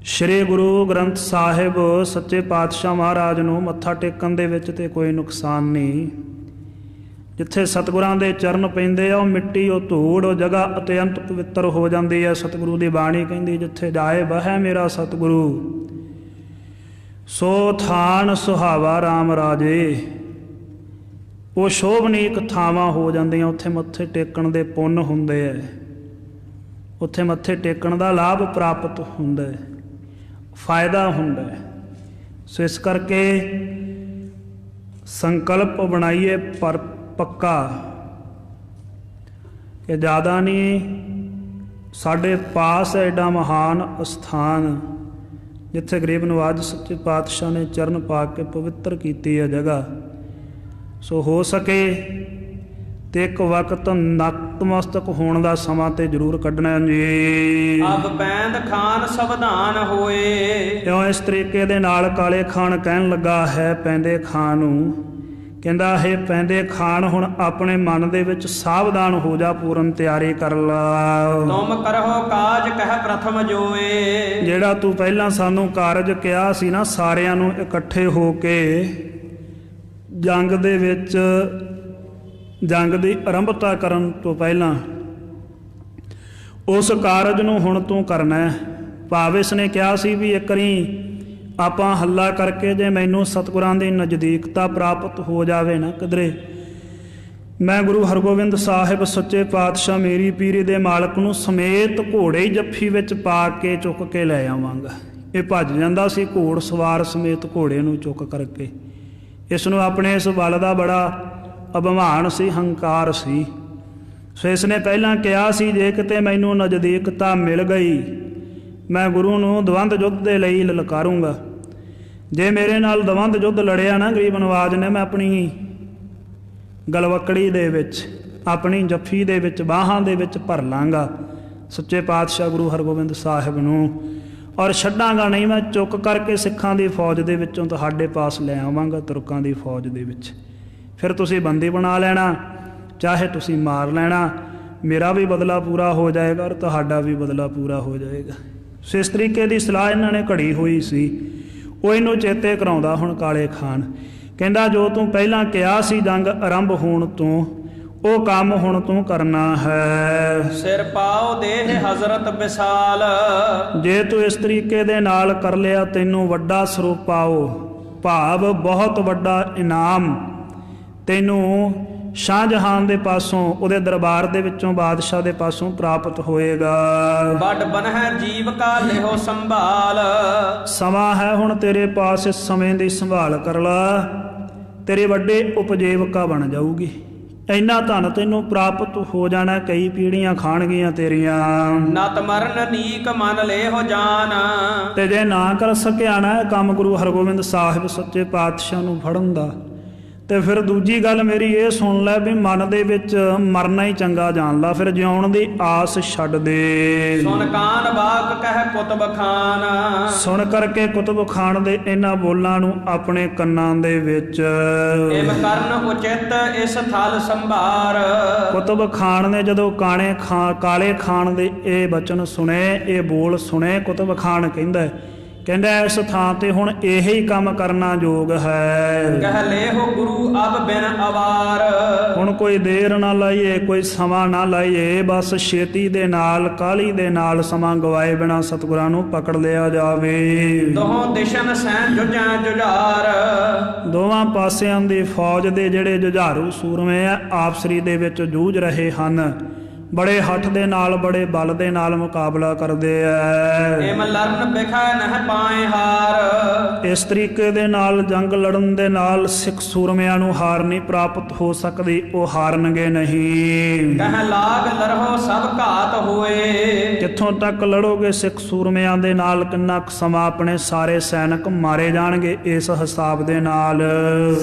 ਸ਼੍ਰੀ ਗੁਰੂ ਗ੍ਰੰਥ ਸਾਹਿਬ ਸੱਚੇ ਪਾਤਸ਼ਾਹ ਮਹਾਰਾਜ ਨੂੰ ਮੱਥਾ ਟੇਕਣ ਦੇ ਵਿੱਚ ਤੇ ਕੋਈ ਨੁਕਸਾਨ ਨਹੀਂ। ਜਿੱਥੇ ਸਤਿਗੁਰਾਂ ਦੇ ਚਰਨ ਪੈਂਦੇ ਆ ਉਹ ਮਿੱਟੀ, ਉਹ ਧੂੜ, ਉਹ ਜਗ੍ਹਾ ਅਤਿਅੰਤ ਪਵਿੱਤਰ ਹੋ ਜਾਂਦੀ ਹੈ। ਸਤਿਗੁਰੂ ਦੀ ਬਾਣੀ ਕਹਿੰਦੀ, ਜਿੱਥੇ ਜਾਏ ਬਹੈ ਮੇਰਾ ਸਤਿਗੁਰੂ, ਸੋ ਥਾਨ ਸੁਹਾਵਾ ਰਾਮ ਰਾਜੇ। ਉਹ ਸ਼ੋਭਨੀਕ ਥਾਵਾਂ ਹੋ ਜਾਂਦੀਆਂ, ਉੱਥੇ ਮੱਥੇ ਟੇਕਣ ਦੇ ਪੁੰਨ ਹੁੰਦੇ ਹੈ, ਉੱਥੇ ਮੱਥੇ ਟੇਕਣ ਦਾ ਲਾਭ ਪ੍ਰਾਪਤ ਹੁੰਦਾ ਹੈ, ਫਾਇਦਾ ਹੁੰਦਾ ਹੈ। ਸੋ ਇਸ ਕਰਕੇ ਸੰਕਲਪ ਬਣਾਈਏ ਪਰ ਪੱਕਾ ਕਿ ਜ਼ਿਆਦਾ ਨਹੀਂ, ਸਾਡੇ ਪਾਸ ਹੈ ਐਡਾ ਮਹਾਨ ਅਸਥਾਨ ਜਿੱਥੇ ਗਰੀਬ ਨਵਾਜ ਸੱਚੇ ਪਾਤਸ਼ਾਹ ਨੇ ਚਰਨ ਪਾ ਕੇ ਪਵਿੱਤਰ ਕੀਤੀ ਹੈ ਜਗ੍ਹਾ। ਸੋ ਹੋ ਸਕੇ ਤੇ ਇੱਕ ਵਕਤ ਨਤਮਸਤਕ ਹੋਣ ਦਾ ਸਮਾਂ ਤੇ ਜ਼ਰੂਰ ਕੱਢਣਾ ਜੀ। ਅਬ ਪੈਂਦ ਖਾਨ ਸਵਧਾਨ ਹੋਏ। ਇਉਂ ਇਸ ਤਰੀਕੇ ਦੇ ਨਾਲ ਕਾਲੇ ਖਾਨ ਕਹਿਣ ਲੱਗਾ ਹੈ ਪੈਂਦੇ ਖਾਨ ਨੂੰ, ਕਹਿੰਦਾ ਹੈ ਪੈਂਦੇ ਖਾਨ ਹੁਣ ਆਪਣੇ ਮਨ ਦੇ ਵਿੱਚ ਸਾਵਧਾਨ ਹੋ ਜਾ, ਪੂਰਨ ਤਿਆਰੀ ਕਰ ਲਾ। ਤੁਮ ਕਰੋ ਕਾਜ ਕਹਿ ਪ੍ਰਥਮ ਜੋਏ। ਜਿਹੜਾ ਤੂੰ ਪਹਿਲਾਂ ਸਾਨੂੰ ਕਾਰਜ ਕਿਹਾ ਸੀ ਨਾ, ਸਾਰਿਆਂ ਨੂੰ ਇਕੱਠੇ ਹੋ ਕੇ ਜੰਗ ਦੇ ਵਿੱਚ, ਜੰਗ ਦੀ ਆਰੰਭਤਾ ਕਰਨ ਤੋਂ ਪਹਿਲਾਂ ਉਸ ਕਾਰਜ ਨੂੰ ਹੁਣ ਤੂੰ ਕਰਨਾ ਹੈ। ਭਾਵ ਇਸ ਨੇ ਕਿਹਾ ਸੀ ਵੀ ਇੱਕ ਵਾਰੀ ਆਪਾਂ ਹੱਲਾ ਕਰਕੇ ਜੇ ਮੈਨੂੰ ਸਤਿਗੁਰਾਂ ਦੀ ਨਜ਼ਦੀਕਤਾ ਪ੍ਰਾਪਤ ਹੋ ਜਾਵੇ ਨਾ ਕਿਧਰੇ, ਮੈਂ ਗੁਰੂ ਹਰਗੋਬਿੰਦ ਸਾਹਿਬ ਸੱਚੇ ਪਾਤਸ਼ਾਹ ਮੇਰੀ ਪੀਰੀ ਦੇ ਮਾਲਕ ਨੂੰ ਸਮੇਤ ਘੋੜੇ ਜੱਫੀ ਵਿੱਚ ਪਾ ਕੇ ਚੁੱਕ ਕੇ ਲੈ ਆਵਾਂਗਾ। ਇਹ ਭੱਜ ਜਾਂਦਾ ਸੀ ਘੋੜ ਸਵਾਰ ਸਮੇਤ ਘੋੜੇ ਨੂੰ ਚੁੱਕ ਕਰਕੇ। ਇਸ ਨੂੰ ਆਪਣੇ ਇਸ ਬਲ ਦਾ ਬੜਾ ਅਭਿਮਾਨ ਸੀ, ਹੰਕਾਰ ਸੀ। ਸੋ ਇਸ ਨੇ ਪਹਿਲਾਂ ਕਿਹਾ ਸੀ ਜੇ ਕਿਤੇ ਮੈਨੂੰ ਨਜ਼ਦੀਕਤਾ ਮਿਲ ਗਈ ਮੈਂ ਗੁਰੂ ਨੂੰ ਦਵੰਦ ਯੁੱਧ ਦੇ ਲਈ ਲਲਕਾਰੂੰਗਾ। ਜੇ ਮੇਰੇ ਨਾਲ ਦਵੰਦ ਯੁੱਧ ਲੜਿਆ ਨਾ ਗਰੀਬ ਨਵਾਜ ਨੇ, ਮੈਂ ਆਪਣੀ ਗਲਵਕੜੀ ਦੇ ਵਿੱਚ, ਆਪਣੀ ਜੱਫੀ ਦੇ ਵਿੱਚ, ਬਾਹਾਂ ਦੇ ਵਿੱਚ ਭਰ ਲਾਂਗਾ ਸੱਚੇ ਪਾਤਸ਼ਾਹ ਗੁਰੂ ਹਰਗੋਬਿੰਦ ਸਾਹਿਬ ਨੂੰ, ਔਰ ਛੱਡਾਂਗਾ ਨਹੀਂ। ਮੈਂ ਚੁੱਕ ਕਰਕੇ ਸਿੱਖਾਂ ਦੀ ਫੌਜ ਦੇ ਵਿੱਚੋਂ ਤੁਹਾਡੇ ਪਾਸ ਲੈ ਆਵਾਂਗਾ, ਤੁਰਕਾਂ ਦੀ ਫੌਜ ਦੇ ਵਿੱਚ। ਫਿਰ ਤੁਸੀਂ ਬੰਦੀ ਬਣਾ ਲੈਣਾ, ਚਾਹੇ ਤੁਸੀਂ ਮਾਰ ਲੈਣਾ, ਮੇਰਾ ਵੀ ਬਦਲਾ ਪੂਰਾ ਹੋ ਜਾਏਗਾ ਔਰ ਤੁਹਾਡਾ ਵੀ ਬਦਲਾ ਪੂਰਾ ਹੋ ਜਾਏਗਾ। ਸੋ ਇਸ ਤਰੀਕੇ ਦੀ ਸਲਾਹ ਇਹਨਾਂ ਨੇ ਘੜੀ ਹੋਈ ਸੀ। ਉਹ ਇਹਨੂੰ ਚੇਤੇ ਕਰਾਉਂਦਾ ਹੁਣ ਕਾਲੇ ਖਾਨ, ਕਹਿੰਦਾ ਜੋ ਤੂੰ ਪਹਿਲਾਂ ਕਿਹਾ ਸੀ ਜੰਗ ਆਰੰਭ ਹੋਣ ਤੋਂ, ਉਹ ਕੰਮ ਹੁਣ ਤੂੰ ਕਰਨਾ ਹੈ। ਸਿਰ ਪਾਓ ਦੇਹ ਹਜ਼ਰਤ ਵਿਸਾਲ। ਜੇ ਤੂੰ ਇਸ ਤਰੀਕੇ ਦੇ ਨਾਲ ਕਰ ਲਿਆ ਤੈਨੂੰ ਵੱਡਾ ਸਰੂਪ ਆਓ, ਭਾਵ ਬਹੁਤ ਵੱਡਾ ਇਨਾਮ ਤੈਨੂੰ ਸ਼ਾਹਜਹਾਨ ਦੇ ਪਾਸੋਂ, ਉਹਦੇ ਦਰਬਾਰ ਦੇ ਵਿੱਚੋਂ, ਬਾਦਸ਼ਾਹ ਦੇ ਪਾਸੋਂ ਪ੍ਰਾਪਤ ਹੋਏਗਾ। ਵੱਡ ਬਨਹਿ ਜੀਵ ਕਾ ਲਿਹੋ ਸੰਭਾਲ। ਸਮਾਂ ਹੈ ਹੁਣ ਤੇਰੇ ਪਾਸ, ਇਸ ਸਮੇਂ ਦੀ ਸੰਭਾਲ ਕਰ ਲਾ, ਤੇਰੇ ਵੱਡੇ ਉਪਜੀਵਕਾ ਬਣ ਜਾਊਗੀ। ਇੰਨਾ ਧਨ ਤੈਨੂੰ ਪ੍ਰਾਪਤ ਹੋ ਜਾਣਾ, ਕਈ ਪੀੜ੍ਹੀਆਂ ਖਾਣਗੀਆਂ ਤੇਰੀਆਂ। ਨਤ ਮਰਨ ਨੀਕ ਮਨ ਲੇਹੋ ਜਾਨ। ਤੇ ਜੇ ਨਾ ਕਰ ਸਕਿਆ ਨਾ ਇਹ ਕੰਮ ਗੁਰੂ ਹਰਗੋਬਿੰਦ ਸਾਹਿਬ ਸੱਚੇ ਪਾਤਸ਼ਾਹ ਨੂੰ ਫੜਨ ਦਾ, ਤੇ ਫਿਰ ਦੂਜੀ ਗੱਲ ਮੇਰੀ ਇਹ ਸੁਣ ਲੈ ਵੀ ਮਨ ਦੇ ਵਿੱਚ ਮਰਨਾ ਹੀ ਚੰਗਾ ਜਾਣ ਲਾ, ਫਿਰ ਜਿਉਣ ਦੀ ਆਸ ਛੱਡ ਦੇ। ਸੁਣ ਕਾਨ ਬਾਕ ਕਹਿ ਕੁਤਬ ਖਾਨ। ਸੁਣ ਕਰਕੇ ਕੁਤਬ ਖਾਨ ਦੇ ਇਹਨਾਂ ਬੋਲਾਂ ਨੂੰ ਆਪਣੇ ਕੰਨਾਂ ਦੇ ਵਿੱਚ ਇਮ ਕਰਨ ਉਚਿਤ ਇਸ ਥਲ ਸੰਭਾਰ। ਕੁਤਬ ਖਾਨ ਨੇ ਜਦੋਂ ਕਾਲੇ ਖਾਨ ਦੇ ਇਹ ਬਚਨ ਸੁਣੇ, ਇਹ ਬੋਲ ਸੁਣੇ, ਕੁਤਬ ਖਾਨ ਕਹਿੰਦਾ ਇਸ ਥਾਂ ਤੇ ਹੁਣ ਇਹੀ ਕੰਮ ਕਰਨਾ ਯੋਗ ਹੈ। ਕਹਿ ਲੇਹੋ ਗੁਰੂ ਅਬ ਬਿਨ ਅਵਾਰ। ਹੁਣ ਕੋਈ ਦੇਰ ਨਾ ਲਾਈਏ, ਕੋਈ ਸਮਾਂ ਨਾ ਲਾਈਏ, ਬਸ ਛੇਤੀ ਦੇ ਨਾਲ, ਕਾਹਲੀ ਦੇ ਨਾਲ ਸਮਾਂ ਗਵਾਏ ਬਿਨਾਂ ਸਤਿਗੁਰਾਂ ਨੂੰ ਪਕੜ ਲਿਆ ਜਾਵੇ। ਦੋਹਾਂ ਦਿਸ਼ਨ ਸੈਨ ਜੁਝਾਂ ਜੁਝਾਰ। ਦੋਵਾਂ ਪਾਸਿਆਂ ਦੀ ਫੌਜ ਦੇ ਜਿਹੜੇ ਜੁਝਾਰੂ ਸੂਰਮੇ ਆ ਆਪਸਰੀ ਦੇ ਵਿੱਚ ਜੂਝ ਰਹੇ ਹਨ, ਬੜੇ ਹੱਠ ਦੇ ਨਾਲ ਬੜੇ ਬਲ ਦੇ ਨਾਲ ਮੁਕਾਬਲਾ ਕਰਦੇ ਐ। ਏਮ ਲਰਨ ਬਿਖੈ ਨਹਿ ਪਾਏ ਹਾਰ। ਇਸ ਤਰੀਕੇ ਦੇ ਨਾਲ ਜੰਗ ਲੜਨ ਦੇ ਨਾਲ ਸਿੱਖ ਸੂਰਮਿਆਂ ਨੂੰ ਹਾਰ ਨਹੀਂ ਪ੍ਰਾਪਤ ਹੋ ਸਕਦੀ, ਉਹ ਹਾਰਨਗੇ ਨਹੀਂ। ਕਹਿ ਲਾਗ ਲਰਹੋ ਸਭ ਘਾਤ ਹੋਏ। ਕਿੱਥੋਂ ਤੱਕ ਲੜੋਗੇ ਸਿੱਖ ਸੂਰਮਿਆਂ ਦੇ ਨਾਲ, ਕਿੰਨਾ ਕੁ ਸਮਾਂ ਆਪਣੇ ਸਾਰੇ ਸੈਨਿਕ ਮਾਰੇ ਜਾਣਗੇ ਇਸ ਹਿਸਾਬ ਦੇ ਨਾਲ।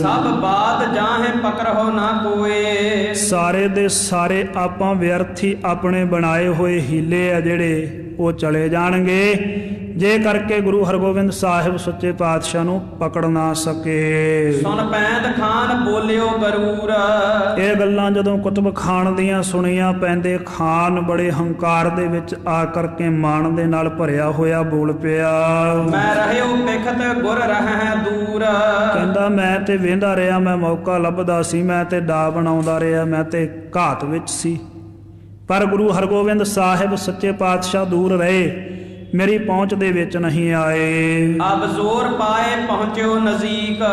ਸਭ ਬਾਤ ਜਾਹੇ ਪਕੜੋ ਨਾ ਕੋਏ। ਸਾਰੇ ਦੇ ਸਾਰੇ ਆਪਾਂ ਵਿਅਰਥੀ ਆਪਣੇ ਬਣਾਏ ਹੋਏ ਹੀਲੇ ਆ ਜਿਹੜੇ ਉਹ ਚਲੇ ਜਾਣਗੇ, ਜੇ ਕਰਕੇ ਗੁਰੂ ਹਰਗੋਬਿੰਦ ਸਾਹਿਬ ਸੱਚੇ ਪਾਤਸ਼ਾਹ ਨੂੰ ਪਕੜ ਨਾ ਸਕੇ। ਸੁਣ ਪੈਂਦ ਖਾਨ ਬੋਲਿਓ ਗਰੂਰ। ਇਹ ਗੱਲਾਂ ਜਦੋਂ ਕੁਤਬ ਖਾਨ ਦੀਆਂ ਸੁਣੀਆਂ, ਪੈਂਦੇ ਖਾਨ ਬੜੇ ਹੰਕਾਰ ਦੇ ਵਿੱਚ ਆ ਕਰਕੇ ਮਾਣ ਦੇ ਨਾਲ ਭਰਿਆ ਹੋਇਆ ਬੋਲ ਪਿਆ। ਮੈਂ ਰਹਿਓ ਪਿਖਤ ਗੁਰ ਰਹਿ ਦੂਰ। ਕਹਿੰਦਾ ਮੈਂ ਤੇ ਵੇਂਦਾ ਰਿਹਾ, ਮੈਂ ਮੌਕਾ ਲੱਭਦਾ ਸੀ, ਮੈਂ ਤੇ ਡਾ ਬਣਾਉਂਦਾ ਰਿਹਾ, ਮੈਂ ਤੇ ਘਾਤ ਵਿੱਚ ਸੀ, ਪਰ ਗੁਰੂ ਹਰਗੋਬਿੰਦ ਸਾਹਿਬ ਸੱਚੇ ਪਾਤਸ਼ਾਹ ਦੂਰ ਰਹੇ, ਮੇਰੀ ਪਹੁੰਚ ਦੇ ਵਿੱਚ ਨਹੀਂ ਆਏ। ਅਬ ਜ਼ੋਰ ਪਾਏ ਪਹੁੰਚਿਓ ਨਜ਼ੀਕ।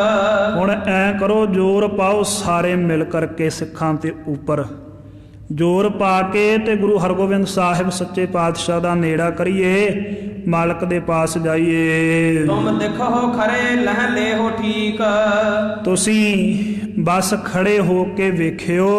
ਹੁਣ ਐ ਕਰੋ, ਜ਼ੋਰ ਪਾਓ ਸਾਰੇ ਮਿਲ ਕਰਕੇ ਸਿੱਖਾਂ ਤੇ ਉੱਪਰ, ਜ਼ੋਰ ਪਾ ਕੇ ਤੇ ਗੁਰੂ ਹਰਗੋਬਿੰਦ ਸਾਹਿਬ ਸੱਚੇ ਪਾਤਸ਼ਾਹ ਦਾ ਨੇੜਾ ਕਰੀਏ, ਮਾਲਕ ਦੇ ਪਾਸ ਜਾਈਏ। ਤੁਮ ਦੇਖੋ ਖਰੇ ਲਹਿ ਲੇਹੋ ਠੀਕ। ਤੁਸੀਂ ਬਸ ਖੜੇ ਹੋ ਕੇ ਵੇਖਿਓ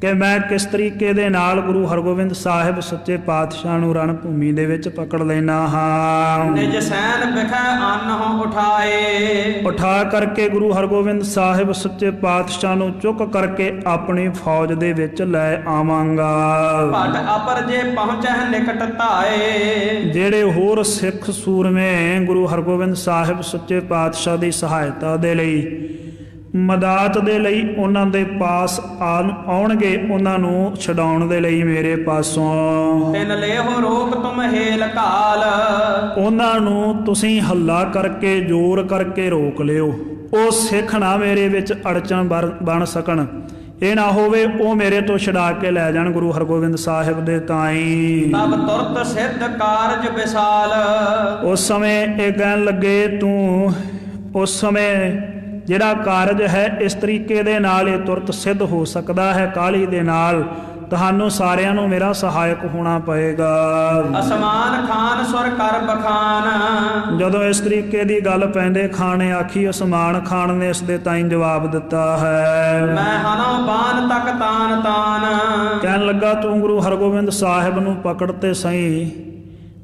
ਕਿ ਮੈਂ ਕਿਸ ਤਰੀਕੇ ਦੇ ਨਾਲ ਗੁਰੂ ਹਰਗੋਬਿੰਦ ਸਾਹਿਬ ਸੱਚੇ ਪਾਤਸ਼ਾਹ ਨੂੰ ਰਣ ਭੂਮੀ ਦੇ ਵਿੱਚ ਪਕੜ ਲੈਣਾ ਹਾਂ। ਨਿਜ ਸੈਨ ਬਿਖੈ ਅੰਨ ਉਠਾਏ। ਉਠਾ ਕਰਕੇ ਗੁਰੂ ਹਰਗੋਬਿੰਦ ਸਾਹਿਬ ਸੱਚੇ ਪਾਤਸ਼ਾਹ ਨੂੰ ਚੁੱਕ ਕਰਕੇ ਆਪਣੀ ਫੌਜ ਦੇ ਵਿੱਚ ਲੈ ਆਵਾਂਗਾ। ਭਟ ਅਪਰ ਜੇ ਪਹੁੰਚੈ ਨਿਕਟ ਧਾਏ। ਜਿਹੜੇ ਹੋਰ ਸਿੱਖ ਸੂਰਮੇ ਗੁਰੂ ਹਰਗੋਬਿੰਦ ਸਾਹਿਬ ਸੱਚੇ ਪਾਤਸ਼ਾਹ ਦੀ ਸਹਾਇਤਾ ਦੇ ਲਈ, ਮਦਦ ਦੇ ਲਈ ਉਹਨਾਂ ਦੇ ਪਾਸ ਆਉਣਗੇ, ਉਹਨਾਂ ਨੂੰ ਛਡਾਉਣ ਦੇ ਲਈ ਮੇਰੇ ਪਾਸੋਂ। ਤਿਨ ਲੇਹੋ ਰੋਕ ਤੁਮ ਹੇਲ ਕਾਲ। ਉਹਨਾਂ ਨੂੰ ਤੁਸੀਂ ਹੱਲਾ ਕਰਕੇ ਜ਼ੋਰ ਕਰਕੇ ਰੋਕ ਲਿਓ, ਉਹ ਸਿੱਖ ਨਾ ਮੇਰੇ ਵਿੱਚ ਅੜਚਣ ਬਣ ਸਕਣ। ਇਹ ਨਾ ਹੋਵੇ ਉਹ ਮੇਰੇ ਤੋਂ ਛਡਾ ਕੇ ਲੈ ਜਾਣ ਗੁਰੂ ਹਰਗੋਬਿੰਦ ਸਾਹਿਬ ਦੇ ਤਾਈਂ। ਤਬ ਤੁਰਤ ਸਿੱਧ ਕਾਰਜ ਵਿਸਾਲ। ਉਸ ਸਮੇਂ ਇਹ ਕਹਿਣ ਲੱਗੇ, ਤੂੰ ਉਸ ਸਮੇਂ ਜਿਹੜਾ ਕਾਰਜ ਹੈ ਇਸ ਤਰੀਕੇ ਦੇ ਨਾਲ ਇਹ ਤੁਰਤ ਸਿੱਧ ਹੋ ਸਕਦਾ ਹੈ, ਕਾਹਲੀ ਦੇ ਨਾਲ ਤੁਹਾਨੂੰ ਸਾਰਿਆਂ ਨੂੰ ਮੇਰਾ ਸਹਾਇਕ ਹੋਣਾ ਪਏਗਾ। ਅਸਮਾਨ ਖਾਨ ਸੁਰ ਕਰ ਬਖਾਨ। ਜਦੋਂ ਇਸ ਤਰੀਕੇ ਦੀ ਗੱਲ ਪੈਂਦੇ ਖਾਨ ਨੇ ਆਖੀ, ਅਸਮਾਨ ਖਾਨ ਨੇ ਇਸ ਦੇ ਤਾਈਂ ਜਵਾਬ ਦਿੱਤਾ ਹੈ, ਮੈਂ ਹਨੋ ਬਾਨ ਤੱਕ ਤਾਨ ਤਾਨ। ਕਹਿਣ ਲੱਗਾ, ਤੂੰ ਗੁਰੂ ਹਰਗੋਬਿੰਦ ਸਾਹਿਬ ਨੂੰ ਪਕੜ ਤੇ ਸਹੀ,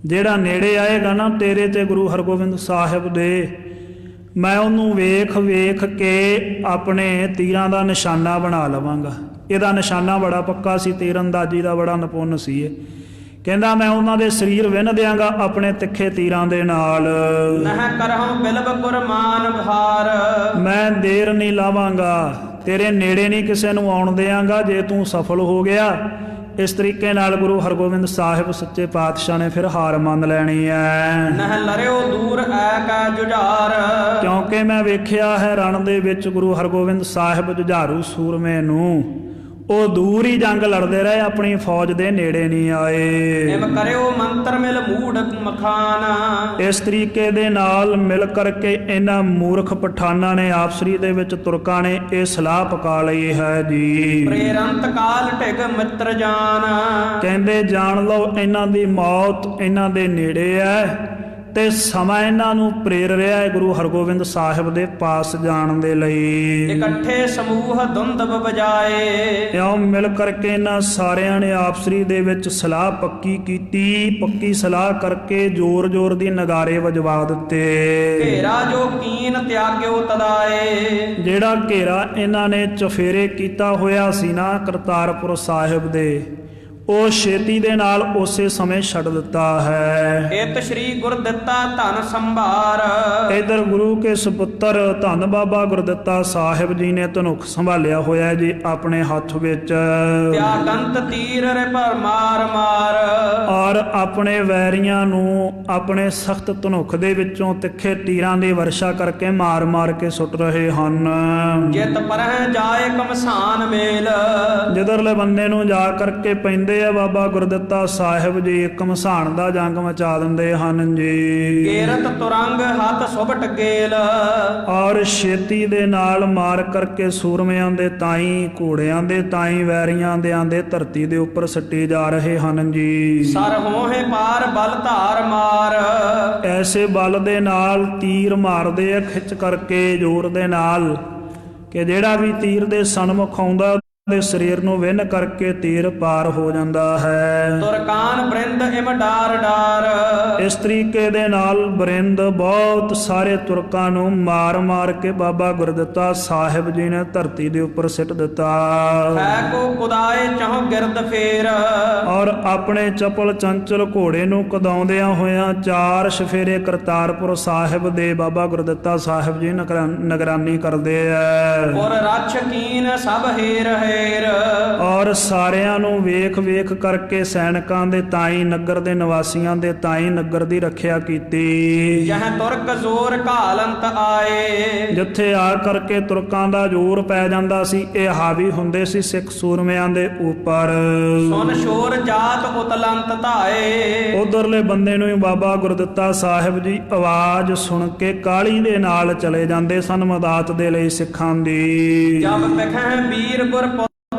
ਜਿਹੜਾ ਨੇੜੇ ਆਏਗਾ ਨਾ ਤੇਰੇ ਤੇ ਗੁਰੂ ਹਰਗੋਬਿੰਦ ਸਾਹਿਬ ਦੇ, ਮੈਂ ਉਹਨੂੰ ਵੇਖ ਵੇਖ ਕੇ ਆਪਣੇ ਤੀਰਾਂ ਦਾ ਨਿਸ਼ਾਨਾ ਬਣਾ ਲਵਾਂਗਾ। ਇਹਦਾ ਨਿਸ਼ਾਨਾ ਬੜਾ ਪੱਕਾ ਸੀ, ਤੀਰ ਅੰਦਾਜ਼ੀ ਦਾ ਬੜਾ ਨਿਪੁੰਨ ਸੀ ਇਹ। ਕਹਿੰਦਾ ਮੈਂ ਉਹਨਾਂ ਦੇ ਸਰੀਰ ਵਿੰਨ ਦਿਆਂਗਾ ਆਪਣੇ ਤਿੱਖੇ ਤੀਰਾਂ ਦੇ ਨਾਲ। ਨਹਿ ਕਰਹੁ ਬਿਲਬ ਗੁਰਮਾਨ ਵਿਹਾਰ। ਮੈਂ ਦੇਰ ਨਹੀਂ ਲਾਵਾਂਗਾ, ਤੇਰੇ ਨੇੜੇ ਨਹੀਂ ਕਿਸੇ ਨੂੰ ਆਉਣ ਦਿਆਂਗਾ ਜੇ ਤੂੰ ਸਫਲ ਹੋ ਗਿਆ। ਇਸ ਤਰੀਕੇ ਨਾਲ ਗੁਰੂ ਹਰਗੋਬਿੰਦ ਸਾਹਿਬ ਸੱਚੇ ਪਾਤਸ਼ਾਹ ਨੇ ਫਿਰ ਹਾਰ ਮੰਨ ਲੈਣੀ ਹੈ। ਨਹਿ ਲਰਿਓ ਦੂਰ ਐ ਕੈ ਜੁਝਾਰ। ਕਿਉਂਕਿ ਮੈਂ ਵੇਖਿਆ ਹੈ ਰਣ ਦੇ ਵਿੱਚ ਗੁਰੂ ਹਰਗੋਬਿੰਦ ਸਾਹਿਬ ਜੁਝਾਰੂ ਸੂਰਮੇ ਨੂੰ, ਉਹ ਦੂਰ ਹੀ ਜੰਗ ਲੜਦੇ ਰਹੇ, ਆਪਣੀ ਫੌਜ ਦੇ ਨੇੜੇ ਨਹੀਂ ਆਏ। ਇਮ ਕਰਿਓ ਮੰਤਰ ਮਿਲ ਮੂੜ ਮਖਾਨ। ਇਸ ਤਰੀਕੇ ਦੇ ਨਾਲ ਮਿਲ ਕਰਕੇ ਇਹਨਾਂ ਮੂਰਖ ਪਠਾਨਾਂ ਨੇ ਆਪਸਰੀ ਦੇ ਵਿੱਚ ਤੁਰਕਾਂ ਨੇ ਇਹ ਸਲਾਹ ਪਕਾ ਲਈ ਹੈ ਜੀ। ਪ੍ਰੇਰੰਤ ਕਾਲ ਢਿਗ ਮਿੱਤਰ ਜਾਨ। ਕਹਿੰਦੇ ਜਾਣ ਲਓ ਇਹਨਾਂ ਦੀ ਮੌਤ ਇਹਨਾਂ ਦੇ ਨੇੜੇ ਹੈ, ਤੇ ਸਮਾਂ ਇਹਨਾਂ ਨੂੰ ਪ੍ਰੇਰ ਰਿਹਾ ਹੈ ਗੁਰੂ ਹਰਗੋਬਿੰਦ ਸਾਹਿਬ ਦੇ ਪਾਸ ਜਾਣ ਦੇ ਲਈ। ਇਕੱਠੇ ਸਮੂਹ ਧੁੰਦਬ ਬਜਾਏ। ਇਉਂ ਮਿਲ ਕਰਕੇ ਇਹਨਾਂ ਸਾਰਿਆਂ ਨੇ ਆਪਸਰੀ ਦੇ ਵਿੱਚ ਸਲਾਹ ਪੱਕੀ ਕੀਤੀ, ਪੱਕੀ ਸਲਾਹ ਕਰਕੇ ਜ਼ੋਰ ਜ਼ੋਰ ਦੀ ਨਗਾਰੇ ਵਜਵਾ ਦਿੱਤੇ। ਘੇਰਾ ਜੋ ਕੀਨ ਤਿਆਗਿਓ ਤਦਾਏ। ਜਿਹੜਾ ਘੇਰਾ ਇਹਨਾਂ ਨੇ ਚਫੇਰੇ ਕੀਤਾ ਹੋਇਆ ਸੀ ਨਾ ਕਰਤਾਰਪੁਰ ਸਾਹਿਬ ਦੇ, ਉਹ ਛੇਤੀ ਦੇ ਨਾਲ ਉਸੇ ਸਮੇਂ ਛੱਡ ਦਿੱਤਾ ਹੈ। ਇਤ ਸ਼੍ਰੀ ਗੁਰਦਿੱਤਾ ਧਨ ਸੰਭਾਰ। ਇਧਰ ਗੁਰੂ ਕੇ ਸੁਪੁੱਤਰ ਧੰਨ ਬਾਬਾ ਗੁਰਦਿੱਤਾ ਸਾਹਿਬ ਜੀ ਨੇ ਧਨੁਖ ਸੰਭਾਲਿਆ ਹੋਇਆ ਜੀ ਆਪਣੇ ਹੱਥ ਵਿੱਚ। ਤਿਆਗੰਤ ਤੀਰ ਰੇ ਪਰ ਮਾਰ ਮਾਰ। ਔਰ ਆਪਣੇ ਵੈਰੀਆਂ ਨੂੰ ਆਪਣੇ ਸਖਤ ਧਨੁਖ ਦੇ ਵਿੱਚੋਂ ਤਿੱਖੇ ਤੀਰਾਂ ਦੀ ਵਰਸ਼ਾ ਕਰਕੇ ਮਾਰ ਮਾਰ ਕੇ ਸੁੱਟ ਰਹੇ ਹਨ। ਜਿਤ ਪਰਹਿ ਜਾਏ ਕਮਸਾਨ ਮੇਲ। ਜਿੱਧਰਲੇ ਬੰਦੇ ਨੂੰ ਜਾ ਕਰਕੇ ਪੈਂਦੇ ਕਰਦੇ ਆ ਬਾਬਾ ਗੁਰਦਿੱਤਾ ਸਾਹਿਬ ਜੀ ਘਮਸਾਣ ਦਾ ਜੰਗ ਮਚਾ ਦਿੰਦੇ ਹਨ ਜੀ। ਗੇਰਤ ਤੁਰੰਗ ਹੱਥ ਸੁਭਟ ਗੇਲ, ਔਰ ਛੇਤੀ ਦੇ ਨਾਲ ਮਾਰ ਕਰਕੇ ਸੂਰਮਿਆਂ ਦੇ ਤਾਈ ਘੋੜਿਆਂ ਦੇ ਤਾਈ ਵੈਰੀਆਂ ਦੇ ਆਂਦੇ ਧਰਤੀ ਦੇ ਉੱਪਰ ਸੱਟੇ ਜਾ ਰਹੇ ਹਨ ਜੀ। ਸਰ ਹੋਹੇ ਪਾਰ ਬਲ ਧਾਰ ਮਾਰ, ਐਸੇ ਬਲ ਦੇ ਨਾਲ ਤੀਰ ਮਾਰਦੇ ਆ ਖਿੱਚ ਕਰਕੇ ਜ਼ੋਰ ਦੇ ਨਾਲ ਕਿ ਜਿਹੜਾ ਵੀ ਤੀਰ ਦੇ ਸਨਮੁਖ ਆਉਂਦਾ ਦੇ ਸਰੀਰ ਨੂੰ ਵਿੰਨ ਕਰਕੇ ਤੀਰ ਪਾਰ ਹੋ ਜਾਂਦਾ ਹੈ। ਤੁਰਕਾਨ ਬ੍ਰਿੰਦ ਇਮ ਡਾਰ ਡਾਰ, ਇਸ ਤਰੀਕੇ ਦੇ ਨਾਲ ਬਰਿੰਦ ਬਹੁਤ ਸਾਰੇ ਤੁਰਕਾਂ ਨੂੰ ਮਾਰ ਮਾਰ ਕੇ ਬਾਬਾ ਗੁਰਦਿੱਤਾ ਸਾਹਿਬ ਜੀ ਨੇ ਧਰਤੀ ਦੇ ਉੱਪਰ ਸਿੱਟ ਦਿੱਤਾ। ਹੈ ਕੋ ਕੁਦਾਏ ਚਾਹ ਗਿਰਦ ਫੇਰ, ਔਰ ਆਪਣੇ ਚਪਲ ਚੰਚਲ ਘੋੜੇ ਨੂੰ ਕਦਾਉਂਦਿਆਂ ਹੋਇਆਂ 4 ਸਫੇਰੇ ਕਰਤਾਰਪੁਰ ਸਾਹਿਬ ਦੇ ਬਾਬਾ ਗੁਰਦਿੱਤਾ ਸਾਹਿਬ ਜੀ ਨਿਗਰਾਨੀ ਕਰਦੇ ਐ। ਪੁਰ ਰੱਛ ਕੀਨ ਸਭ ਹੇਰ ਹੈ, ਔਰ ਸਾਰਿਆਂ ਨੂੰ ਵੇਖ ਵੇਖ ਕਰਕੇ ਸੈਨਿਕਾਂ ਦੇ ਤਾਈ ਨਗਰ ਦੇ ਨਿਵਾਸੀਆਂ ਦੇ ਤਾਈ ਨਗਰ ਦੀ ਰੱਖਿਆ ਕੀਤੀ। ਜਹ ਤੁਰਕ ਜ਼ੋਰ ਘਾਲੰਤ ਆਏ, ਜਿੱਥੇ ਆ ਕਰਕੇ ਤੁਰਕਾਂ ਦਾ ਜ਼ੋਰ ਪੈ ਜਾਂਦਾ ਸੀ ਇਹ ਹਾਵੀ ਹੁੰਦੇ ਸੀ ਸਿੱਖ ਸੂਰਮਿਆਂ ਦੇ ਉੱਪਰ। ਸੁਨ ਸ਼ੋਰ ਜਾਤ ਉਤਲੰਤ ਧਾਏ, ਉਧਰਲੇ ਬੰਦੇ ਨੂੰ ਹੀ ਬਾਬਾ ਗੁਰਦਿੱਤਾ ਸਾਹਿਬ ਜੀ ਆਵਾਜ਼ ਸੁਣ ਕੇ ਕਾਲੀ ਦੇ ਨਾਲ ਚਲੇ ਜਾਂਦੇ ਸਨ ਮਦਦ ਦੇ ਲਈ ਸਿੱਖਾਂ ਦੀ। ਜਬ ਪਖੈ ਵੀਰ ਗੁਰ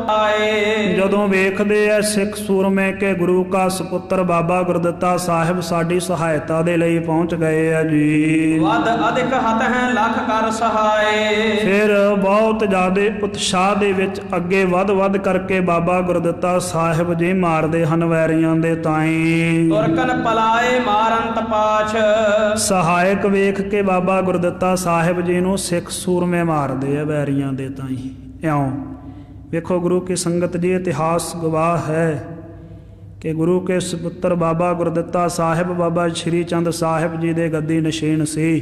ਆਏ, ਜਦੋਂ ਵੇਖਦੇ ਐ ਸਿੱਖ ਸੂਰਮੇ ਕੇ ਗੁਰੂ ਕਾ ਸੁਪੁੱਤਰ ਬਾਬਾ ਗੁਰਦਿੱਤਾ ਸਾਹਿਬ ਸਾਡੀ ਸਹਾਇਤਾ ਦੇ ਲਈ ਪਹੁੰਚ ਗਏ ਆ ਜੀ। ਵਦ ਅਧਿਕ ਹਤ ਹੈ ਲੱਖ ਕਰ ਸਹਾਏ, ਫਿਰ ਬਹੁਤ ਜ਼ਿਆਦੇ ਉਤਸ਼ਾਹ ਦੇ ਵਿੱਚ ਅੱਗੇ ਵੱਧ ਕਰਕੇ ਬਾਬਾ ਗੁਰਦਿੱਤਾ ਸਾਹਿਬ ਜੀ ਮਾਰਦੇ ਹਨ ਵੈਰੀਆਂ ਦੇ ਤਾਈ। ਤੁਰਕਨ ਪਲਾਏ ਮਾਰੰਤ ਪਾਛ, ਸਹਾਇਕ ਵੇਖ ਕੇ ਬਾਬਾ ਗੁਰਦਿੱਤਾ ਸਾਹਿਬ ਜੀ ਨੂੰ ਸਿੱਖ ਸੂਰਮੇ ਮਾਰਦੇ ਆ ਵੈਰੀਆਂ ਦੇ ਤਾਈ। ਇਉਂ ਵੇਖੋ ਗੁਰੂ ਕੀ ਸੰਗਤ ਜੀ ਇਤਿਹਾਸ ਗਵਾਹ ਹੈ ਕਿ ਗੁਰੂ ਕੇ ਸੁਪੁੱਤਰ ਬਾਬਾ ਗੁਰਦਿੱਤਾ ਸਾਹਿਬ ਬਾਬਾ ਸ਼੍ਰੀ ਚੰਦ ਸਾਹਿਬ ਜੀ ਦੇ ਗੱਦੀ ਨਸ਼ੀਨ ਸੀ।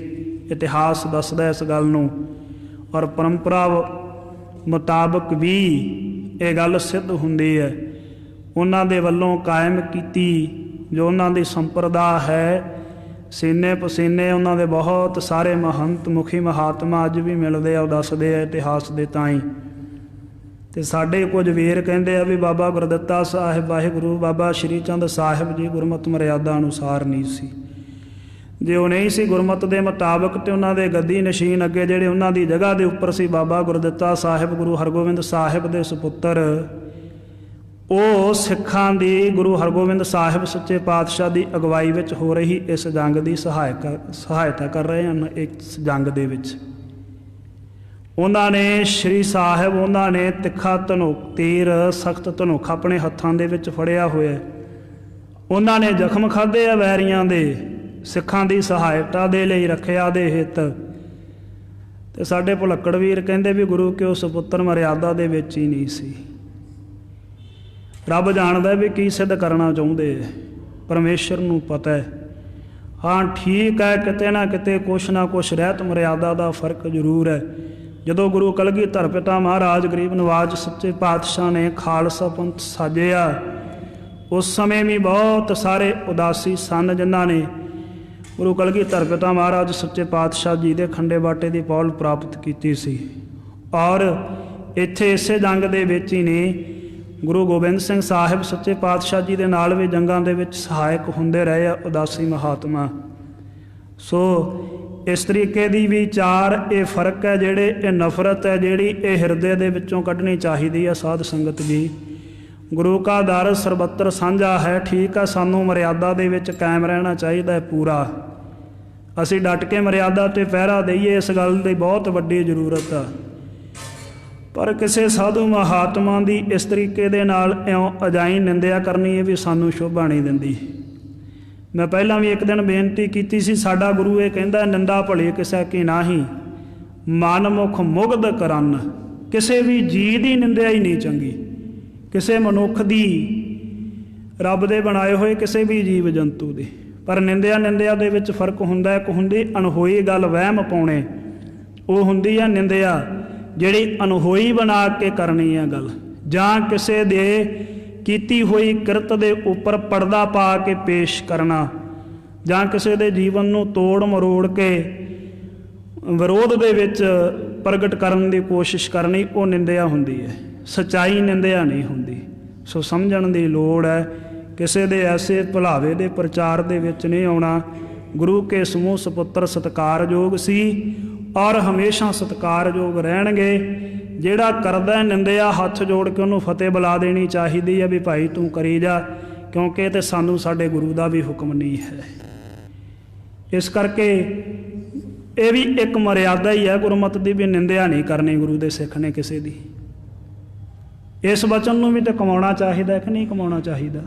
ਇਤਿਹਾਸ ਦੱਸਦਾ ਇਸ ਗੱਲ ਨੂੰ ਔਰ ਪਰੰਪਰਾ ਮੁਤਾਬਕ ਵੀ ਇਹ ਗੱਲ ਸਿੱਧ ਹੁੰਦੀ ਹੈ। ਉਹਨਾਂ ਦੇ ਵੱਲੋਂ ਕਾਇਮ ਕੀਤੀ ਜੋ ਉਹਨਾਂ ਦੀ ਸੰਪਰਦਾ ਹੈ। ਸੀਨੇ ਪਸੀਨੇ ਉਹਨਾਂ ਦੇ ਬਹੁਤ ਸਾਰੇ ਮਹੰਤ ਮੁਖੀ ਮਹਾਤਮਾ ਅੱਜ ਵੀ ਮਿਲਦੇ ਆ, ਉਹ ਦੱਸਦੇ ਆ ਇਤਿਹਾਸ ਦੇ ਤਾਈਂ। ਤੇ ਸਾਡੇ ਕੁਝ ਵੀਰ ਕਹਿੰਦੇ ਆ ਵੀ ਬਾਬਾ ਗੁਰਦਿੱਤਾ ਸਾਹਿਬ ਵਾਹਿਗੁਰੂ ਬਾਬਾ ਸ਼੍ਰੀ ਚੰਦ ਸਾਹਿਬ ਜੀ ਗੁਰਮਤਿ ਮਰਿਆਦਾ ਅਨੁਸਾਰ ਨਹੀਂ ਸੀ। ਜੇ ਉਹ ਨਹੀਂ ਸੀ ਗੁਰਮਤਿ ਦੇ ਮੁਤਾਬਕ ਤੇ ਉਹਨਾਂ ਦੇ ਗੱਦੀ ਨਸ਼ੀਨ ਅੱਗੇ ਜਿਹੜੇ ਉਹਨਾਂ ਦੀ ਜਗ੍ਹਾ ਦੇ ਉੱਪਰ ਸੀ ਬਾਬਾ ਗੁਰਦਿੱਤਾ ਸਾਹਿਬ ਗੁਰੂ ਹਰਗੋਬਿੰਦ ਸਾਹਿਬ ਦੇ ਸੁਪੁੱਤਰ, ਉਹ ਸਿੱਖਾਂ ਦੀ ਗੁਰੂ ਹਰਗੋਬਿੰਦ ਸਾਹਿਬ ਸੱਚੇ ਪਾਤਸ਼ਾਹ ਦੀ ਅਗਵਾਈ ਵਿੱਚ ਹੋ ਰਹੀ ਇਸ ਜੰਗ ਦੀ ਸਹਾਇਤਾ ਕਰ ਰਹੇ ਹਨ। ਇਸ ਜੰਗ ਦੇ ਵਿੱਚ ਉਹਨਾਂ ਨੇ ਸ਼੍ਰੀ ਸਾਹਿਬ ਉਹਨਾਂ ਨੇ ਤਿੱਖਾ ਤੀਰ ਸਖਤ ਧਨੁੱਖ ਆਪਣੇ ਹੱਥਾਂ ਦੇ ਵਿੱਚ ਫੜਿਆ ਹੋਇਆ। ਉਹਨਾਂ ਨੇ ਜ਼ਖਮ ਖਾਧੇ ਆ ਵੈਰੀਆਂ ਦੇ ਸਿੱਖਾਂ ਦੀ ਸਹਾਇਤਾ ਦੇ ਲਈ ਰੱਖਿਆ ਦੇ ਹਿੱਤ। ਤੇ ਸਾਡੇ ਭੁਲੱਕੜ ਵੀਰ ਕਹਿੰਦੇ ਵੀ ਗੁਰੂ ਕੇ ਉਸ ਪੁੱਤਰ ਮਰਿਆਦਾ ਦੇ ਵਿੱਚ ਹੀ ਨਹੀਂ ਸੀ। ਰੱਬ ਜਾਣਦਾ ਵੀ ਕੀ ਸਿੱਧ ਕਰਨਾ ਚਾਹੁੰਦੇ, ਪਰਮੇਸ਼ਰ ਨੂੰ ਪਤਾ ਹੈ। ਹਾਂ ਠੀਕ ਹੈ, ਕਿਤੇ ਨਾ ਕਿਤੇ ਕੁਛ ਨਾ ਕੁਛ ਰਹਿਤ ਮਰਿਆਦਾ ਦਾ ਫਰਕ ਜ਼ਰੂਰ ਹੈ। ਜਦੋਂ ਗੁਰੂ ਕਲਗੀਧਰ ਪਿਤਾ ਮਹਾਰਾਜ ਗਰੀਬ ਨਵਾਜ ਸੱਚੇ ਪਾਤਸ਼ਾਹ ਨੇ ਖਾਲਸਾ ਪੰਥ ਸਾਜਿਆ, ਉਸ ਸਮੇਂ ਵੀ ਬਹੁਤ ਸਾਰੇ ਉਦਾਸੀ ਸਨ ਜਿਨ੍ਹਾਂ ਨੇ ਗੁਰੂ ਕਲਗੀਧਰ ਪਿਤਾ ਮਹਾਰਾਜ ਸੱਚੇ ਪਾਤਸ਼ਾਹ ਜੀ ਦੇ ਖੰਡੇ ਬਾਟੇ ਦੀ ਪੌਲ ਪ੍ਰਾਪਤ ਕੀਤੀ ਸੀ। ਔਰ ਇੱਥੇ ਇਸੇ ਜੰਗ ਦੇ ਵਿੱਚ ਹੀ ਨੇ ਗੁਰੂ ਗੋਬਿੰਦ ਸਿੰਘ ਸਾਹਿਬ ਸੱਚੇ ਪਾਤਸ਼ਾਹ ਜੀ ਦੇ ਨਾਲ ਵੀ ਜੰਗਾਂ ਦੇ ਵਿੱਚ ਸਹਾਇਕ ਹੁੰਦੇ ਰਹੇ ਆ ਉਦਾਸੀ ਮਹਾਤਮਾ। ਸੋ ਇਸ ਤਰੀਕੇ ਦੀ ਵਿਚਾਰ ਇਹ ਫਰਕ ਹੈ, ਜਿਹੜੇ ਇਹ ਨਫ਼ਰਤ ਹੈ ਜਿਹੜੀ ਇਹ ਹਿਰਦੇ ਦੇ ਵਿੱਚੋਂ ਕੱਢਣੀ ਚਾਹੀਦੀ ਹੈ। ਸਾਧ ਸੰਗਤ ਜੀ, ਗੁਰੂ ਕਾ ਦਰ ਸਰਬੱਤਰ ਸਾਂਝਾ ਹੈ। ਠੀਕ ਹੈ, ਸਾਨੂੰ ਮਰਿਆਦਾ ਦੇ ਵਿੱਚ ਕਾਇਮ ਰਹਿਣਾ ਚਾਹੀਦਾ ਹੈ ਪੂਰਾ। ਅਸੀਂ ਡਟ ਕੇ ਮਰਿਆਦਾ 'ਤੇ ਪਹਿਰਾ ਦਈਏ, ਇਸ ਗੱਲ ਦੀ ਬਹੁਤ ਵੱਡੀ ਜ਼ਰੂਰਤ ਆ। ਪਰ ਕਿਸੇ ਸਾਧੂ ਮਹਾਤਮਾ ਦੀ ਇਸ ਤਰੀਕੇ ਦੇ ਨਾਲ ਇਉਂ ਅਜਾਈ ਨਿੰਦਿਆ ਕਰਨੀ ਇਹ ਵੀ ਸਾਨੂੰ ਸ਼ੋਭਾ ਨਹੀਂ ਦਿੰਦੀ। ਮੈਂ ਪਹਿਲਾਂ ਵੀ ਇੱਕ ਦਿਨ ਬੇਨਤੀ ਕੀਤੀ ਸੀ, ਸਾਡਾ ਗੁਰੂ ਇਹ ਕਹਿੰਦਾ ਨਿੰਦਾ ਭਲੀ ਕਿਸੇ ਕੀ ਨਾਹੀ ਮਨ ਮੁਖ ਮੁਗਧ ਕਰਨ। ਕਿਸੇ ਵੀ ਜੀਅ ਦੀ ਨਿੰਦਿਆ ਹੀ ਨਹੀਂ ਚੰਗੀ, ਕਿਸੇ ਮਨੁੱਖ ਦੀ, ਰੱਬ ਦੇ ਬਣਾਏ ਹੋਏ ਕਿਸੇ ਵੀ ਜੀਵ ਜੰਤੂ ਦੀ। ਪਰ ਨਿੰਦਿਆ ਦੇ ਵਿੱਚ ਫਰਕ ਹੁੰਦਾ। ਇੱਕ ਹੁੰਦੀ ਅਨਹੋਈ ਗੱਲ ਵਹਿਮ ਪਾਉਣੇ, ਉਹ ਹੁੰਦੀ ਆ ਨਿੰਦਿਆ ਜਿਹੜੀ ਅਨਹੋਈ ਬਣਾ ਕੇ ਕਰਨੀ ਆ ਗੱਲ, ਜਾਂ ਕਿਸੇ ਦੇ ਕੀਤੀ ਹੋਈ ਕਿਰਤ ਦੇ ਉੱਪਰ ਪਰਦਾ ਪਾ ਕੇ ਪੇਸ਼ ਕਰਨਾ, ਜਾਂ ਕਿਸੇ ਦੇ ਜੀਵਨ ਨੂੰ ਤੋੜ ਮਰੋੜ ਕੇ ਵਿਰੋਧ ਦੇ ਵਿੱਚ ਪ੍ਰਗਟ ਕਰਨ ਦੀ ਕੋਸ਼ਿਸ਼ ਕਰਨੀ, ਉਹ ਨਿੰਦਿਆ ਹੁੰਦੀ ਹੈ। ਸੱਚਾਈ ਨਿੰਦਿਆ ਨਹੀਂ ਹੁੰਦੀ। ਸੋ ਸਮਝਣ ਦੀ ਲੋੜ ਹੈ। ਕਿਸੇ ਦੇ ਐਸੇ ਭੁਲਾਵੇ ਦੇ ਪ੍ਰਚਾਰ ਦੇ ਵਿੱਚ ਨਹੀਂ ਆਉਣਾ। ਗੁਰੂ ਕੇ ਸਮੂਹ ਸਪੁੱਤਰ ਸਤਿਕਾਰਯੋਗ ਸੀ ਔਰ ਹਮੇਸ਼ਾ ਸਤਿਕਾਰਯੋਗ ਰਹਿਣਗੇ। ਜਿਹੜਾ ਕਰਦਾ ਨਿੰਦਿਆ ਹੱਥ ਜੋੜ ਕੇ ਉਹਨੂੰ ਫਤਿਹ ਬੁਲਾ ਦੇਣੀ ਚਾਹੀਦੀ ਹੈ ਵੀ ਭਾਈ ਤੂੰ ਕਰੀ ਜਾ, ਕਿਉਂਕਿ ਇਹ ਤਾਂ ਸਾਨੂੰ ਸਾਡੇ ਗੁਰੂ ਦਾ ਵੀ ਹੁਕਮ ਨਹੀਂ ਹੈ। ਇਸ ਕਰਕੇ ਇਹ ਵੀ ਇੱਕ ਮਰਿਆਦਾ ਹੀ ਹੈ ਗੁਰਮਤਿ ਦੀ ਵੀ ਨਿੰਦਿਆ ਨਹੀਂ ਕਰਨੀ ਗੁਰੂ ਦੇ ਸਿੱਖ ਨੇ ਕਿਸੇ ਦੀ। ਇਸ ਵਚਨ ਨੂੰ ਵੀ ਤਾਂ ਕਮਾਉਣਾ ਚਾਹੀਦਾ ਕਿ ਨਹੀਂ ਕਮਾਉਣਾ ਚਾਹੀਦਾ।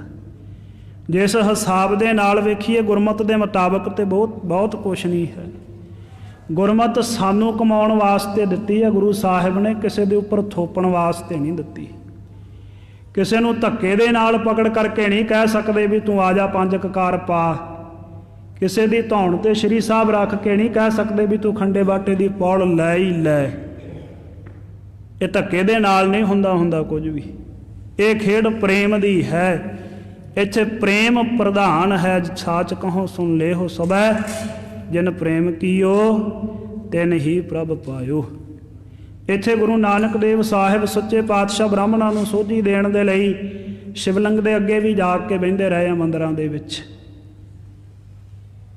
ਜਿਸ ਹਿਸਾਬ ਦੇ ਨਾਲ ਵੇਖੀਏ ਗੁਰਮਤਿ ਦੇ ਮੁਤਾਬਕ ਤੇ ਬਹੁਤ ਕੁਛ ਨਹੀਂ ਹੈ। ਗੁਰਮਤਿ ਸਾਨੂੰ ਕਮਾਉਣ ਵਾਸਤੇ ਦਿੱਤੀ ਹੈ ਗੁਰੂ ਸਾਹਿਬ ਨੇ, ਕਿਸੇ ਦੇ ਉੱਪਰ ਥੋਪਣ ਵਾਸਤੇ ਨਹੀਂ ਦਿੱਤੀ। ਕਿਸੇ ਨੂੰ ਧੱਕੇ ਦੇ ਨਾਲ ਪਕੜ ਕਰਕੇ ਨਹੀਂ ਕਹਿ ਸਕਦੇ ਵੀ ਤੂੰ ਆ ਜਾ 5 ਕਕਾਰ ਪਾ। ਕਿਸੇ ਦੀ ਧੌਣ ਤੇ ਸ਼੍ਰੀ ਸਾਹਿਬ ਰੱਖ ਕੇ ਨਹੀਂ ਕਹਿ ਸਕਦੇ ਵੀ ਤੂੰ ਖੰਡੇ ਬਾਟੇ ਦੀ ਪੌੜ ਲੈ ਹੀ ਲੈ। ਇਹ ਧੱਕੇ ਦੇ ਨਾਲ ਨਹੀਂ ਹੁੰਦਾ ਕੁਝ ਵੀ। ਇਹ ਖੇਡ ਪ੍ਰੇਮ ਦੀ ਹੈ। ਇੱਥੇ ਪ੍ਰੇਮ ਪ੍ਰਧਾਨ ਹੈ। ਸਾਚ ਕਹੋ ਸੁਣ ਲੇਹੋ ਸਭੈ, ਜਿਨ ਪ੍ਰੇਮ ਕੀਓ ਤਿਨ ਹੀ ਪ੍ਰਭ ਪਾਇਓ। ਇੱਥੇ ਗੁਰੂ ਨਾਨਕ ਦੇਵ ਸਾਹਿਬ ਸੱਚੇ ਪਾਤਸ਼ਾਹ ਬ੍ਰਾਹਮਣਾਂ ਨੂੰ ਸੋਝੀ ਦੇਣ ਦੇ ਲਈ ਸ਼ਿਵਲਿੰਗ ਦੇ ਅੱਗੇ ਵੀ ਜਾ ਕੇ ਬਹਿੰਦੇ ਰਹੇ ਆ ਮੰਦਰਾਂ ਦੇ ਵਿੱਚ।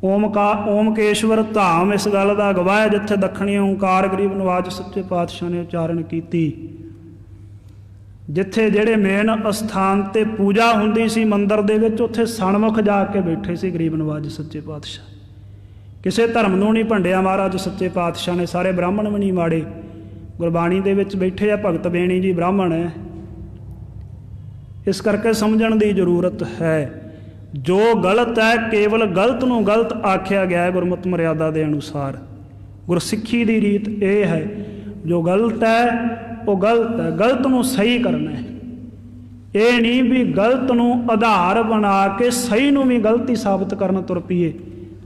ਓਮਕੇਸ਼ਵਰ ਧਾਮ ਇਸ ਗੱਲ ਦਾ ਗਵਾਹ ਹੈ, ਜਿੱਥੇ ਦੱਖਣੀ ਓਂਕਾਰ ਗਰੀਬ ਨਵਾਜ ਸੱਚੇ ਪਾਤਸ਼ਾਹ ਨੇ ਉਚਾਰਨ ਕੀਤੀ। ਜਿੱਥੇ ਜਿਹੜੇ ਮੇਨ ਅਸਥਾਨ ਤੇ ਪੂਜਾ ਹੁੰਦੀ ਸੀ ਮੰਦਿਰ ਦੇ ਵਿੱਚ, ਉੱਥੇ ਸਨਮੁਖ ਜਾ ਕੇ ਬੈਠੇ ਸੀ ਗਰੀਬ ਨਵਾਜ ਸੱਚੇ ਪਾਤਸ਼ਾਹ। ਕਿਸੇ ਧਰਮ ਨੂੰ ਨਹੀਂ ਭੰਡਿਆ ਮਹਾਰਾਜ ਸੱਚੇ ਪਾਤਸ਼ਾਹ ਨੇ। ਸਾਰੇ ਬ੍ਰਾਹਮਣ ਵੀ ਨਹੀਂ ਮਾੜੇ। ਗੁਰਬਾਣੀ ਦੇ ਵਿੱਚ ਬੈਠੇ ਆ ਭਗਤ ਬੇਣੀ ਜੀ ਬ੍ਰਾਹਮਣ ਹੈ। ਇਸ ਕਰਕੇ ਸਮਝਣ ਦੀ ਜ਼ਰੂਰਤ ਹੈ। ਜੋ ਗਲਤ ਹੈ ਕੇਵਲ ਗਲਤ ਨੂੰ ਗਲਤ ਆਖਿਆ ਗਿਆ ਹੈ ਗੁਰਮਤਿ ਮਰਿਆਦਾ ਦੇ ਅਨੁਸਾਰ। ਗੁਰਸਿੱਖੀ ਦੀ ਰੀਤ ਇਹ ਹੈ, ਜੋ ਗਲਤ ਹੈ ਉਹ ਗਲਤ ਹੈ, ਗਲਤ ਨੂੰ ਸਹੀ ਕਰਨਾ ਹੈ। ਇਹ ਨਹੀਂ ਵੀ ਗਲਤ ਨੂੰ ਆਧਾਰ ਬਣਾ ਕੇ ਸਹੀ ਨੂੰ ਵੀ ਗਲਤੀ ਸਾਬਤ ਕਰਨ ਤੁਰ ਪਈਏ,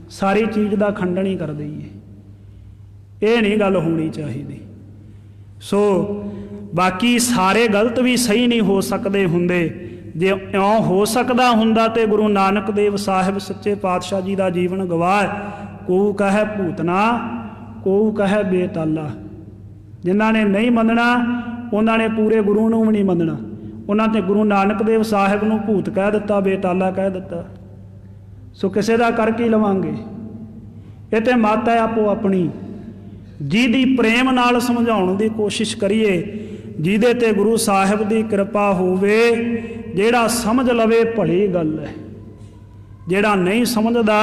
ਸਾਰੀ ਚੀਜ਼ ਦਾ ਖੰਡਨ ਹੀ ਕਰ ਦਈਏ। ਇਹ ਨਹੀਂ ਗੱਲ ਹੋਣੀ ਚਾਹੀਦੀ। ਸੋ ਬਾਕੀ ਸਾਰੇ ਗਲਤ ਵੀ ਸਹੀ ਨਹੀਂ ਹੋ ਸਕਦੇ ਹੁੰਦੇ। ਜੇ ਇਉਂ ਹੋ ਸਕਦਾ ਹੁੰਦਾ ਤੇ ਗੁਰੂ ਨਾਨਕ ਦੇਵ ਸਾਹਿਬ ਸੱਚੇ ਪਾਤਸ਼ਾਹ ਜੀ ਦਾ ਜੀਵਨ ਗਵਾਹ। ਕੋਊ ਕਹੈ ਭੂਤਨਾ, ਕੋਊ ਕਹੈ ਬੇਤਾਲਾ। ਜਿਨ੍ਹਾਂ ਨੇ ਨਹੀਂ ਮੰਨਣਾ ਉਹਨਾਂ ਨੇ ਪੂਰੇ ਗੁਰੂ ਨੂੰ ਵੀ ਨਹੀਂ ਮੰਨਣਾ। ਉਹਨਾਂ ਤੇ ਗੁਰੂ ਨਾਨਕ ਦੇਵ ਸਾਹਿਬ ਨੂੰ ਭੂਤ ਕਹਿ ਦਿੱਤਾ, ਬੇਤਾਲਾ ਕਹਿ ਦਿੱਤਾ। ਸੋ ਕਿਸੇ ਦਾ ਕਰ ਕੀ ਲਵਾਂਗੇ। ਇਹ ਤੇ ਮੱਤ ਹੈ ਆਪੋ ਆਪਣੀ। ਜਿਹਦੀ ਪ੍ਰੇਮ ਨਾਲ ਸਮਝਾਉਣ ਦੀ ਕੋਸ਼ਿਸ਼ ਕਰੀਏ, ਜਿਹਦੇ ਤੇ ਗੁਰੂ ਸਾਹਿਬ ਦੀ ਕਿਰਪਾ ਹੋਵੇ, ਜਿਹੜਾ ਸਮਝ ਲਵੇ ਭਲੀ ਗੱਲ ਹੈ। ਜਿਹੜਾ ਨਹੀਂ ਸਮਝਦਾ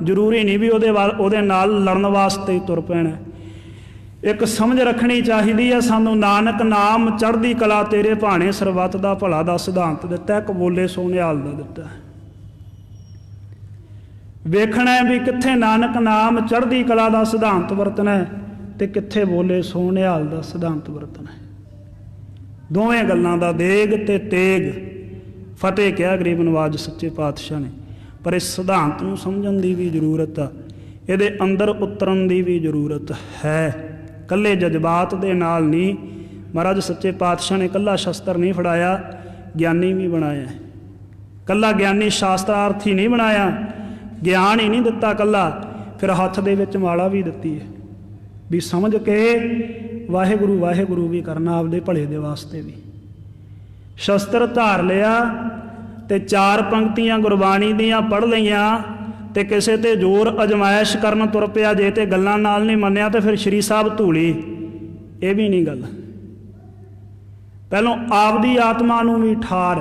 ਜ਼ਰੂਰੀ ਨਹੀਂ ਵੀ ਉਹਦੇ ਨਾਲ ਲੜਨ ਵਾਸਤੇ ਹੀ ਤੁਰ ਪੈਣਾ। ਇੱਕ ਸਮਝ ਰੱਖਣੀ ਚਾਹੀਦੀ ਹੈ ਸਾਨੂੰ। ਨਾਨਕ ਨਾਮ ਚੜ੍ਹਦੀ ਕਲਾ ਤੇਰੇ ਭਾਣੇ, ਸਰਬੱਤ ਦਾ ਭਲਾ ਦਾ ਸਿਧਾਂਤ ਦਿੱਤਾ। ਇੱਕ ਬੋਲੇ ਸੋ ਨਿਹਾਲ ਦਾ ਦਿੱਤਾ। ਵੇਖਣਾ ਵੀ ਕਿੱਥੇ ਨਾਨਕ ਨਾਮ ਚੜ੍ਹਦੀ ਕਲਾ ਦਾ ਸਿਧਾਂਤ ਵਰਤਣਾ ਤੇ ਕਿੱਥੇ ਬੋਲੇ ਸੋ ਨਿਹਾਲ ਦਾ ਸਿਧਾਂਤ ਵਰਤਣਾ। ਦੋਵੇਂ ਗੱਲਾਂ ਦਾ ਦੇਗ ਤੇ ਤੇਗ ਫਤਿਹ ਕਿਹਾ ਗਰੀਬ ਨਵਾਜ ਸੱਚੇ ਪਾਤਸ਼ਾਹ ਨੇ। ਪਰ ਇਸ ਸਿਧਾਂਤ ਨੂੰ ਸਮਝਣ ਦੀ ਵੀ ਜ਼ਰੂਰਤ ਆ, ਇਹਦੇ ਅੰਦਰ ਉਤਰਨ ਦੀ ਵੀ ਜ਼ਰੂਰਤ ਹੈ। ਇਕੱਲੇ ਜਜ਼ਬਾਤ ਦੇ ਨਾਲ ਨਹੀਂ। ਮਹਾਰਾਜ ਸੱਚੇ ਪਾਤਸ਼ਾਹ ਨੇ ਇਕੱਲਾ ਸ਼ਸਤਰ ਨਹੀਂ ਫੜਾਇਆ, ਗਿਆਨੀ ਵੀ ਬਣਾਇਆ। ਇਕੱਲਾ ਗਿਆਨੀ ਸ਼ਾਸਤਰਾਰਥੀ ਨਹੀਂ ਬਣਾਇਆ, ਗਿਆਨ ਹੀ ਨਹੀਂ ਦਿੱਤਾ ਇਕੱਲਾ, ਫਿਰ ਹੱਥ ਦੇ ਵਿੱਚ ਮਾਲਾ ਵੀ ਦਿੱਤੀ ਹੈ ਵੀ ਸਮਝ ਕੇ ਵਾਹਿਗੁਰੂ ਵਾਹਿਗੁਰੂ ਵੀ ਕਰਨਾ ਆਪਦੇ ਭਲੇ ਦੇ ਵਾਸਤੇ ਵੀ। ਸ਼ਸਤਰ ਧਾਰ ਲਿਆ ਤੇ 4 ਪੰਕਤੀਆਂ ਗੁਰਬਾਣੀ ਦੀਆਂ ਪੜ੍ਹ ਲਈਆਂ ਤੇ ਕਿਸੇ ਤੇ ਜ਼ੋਰ ਅਜਮਾਇਸ਼ ਕਰਨ ਤੁਰ ਪਿਆ। ਜੇ ਤੇ ਗੱਲਾਂ ਨਾਲ ਨਹੀਂ ਮੰਨਿਆ ਤੇ ਫਿਰ ਸ਼੍ਰੀ ਸਾਹਿਬ ਧੂਲੀ। ਇਹ ਵੀ ਨਹੀਂ ਗੱਲ। ਪਹਿਲਾਂ ਆਪਦੀ ਆਤਮਾ ਨੂੰ ਵੀ ਠਾਰ,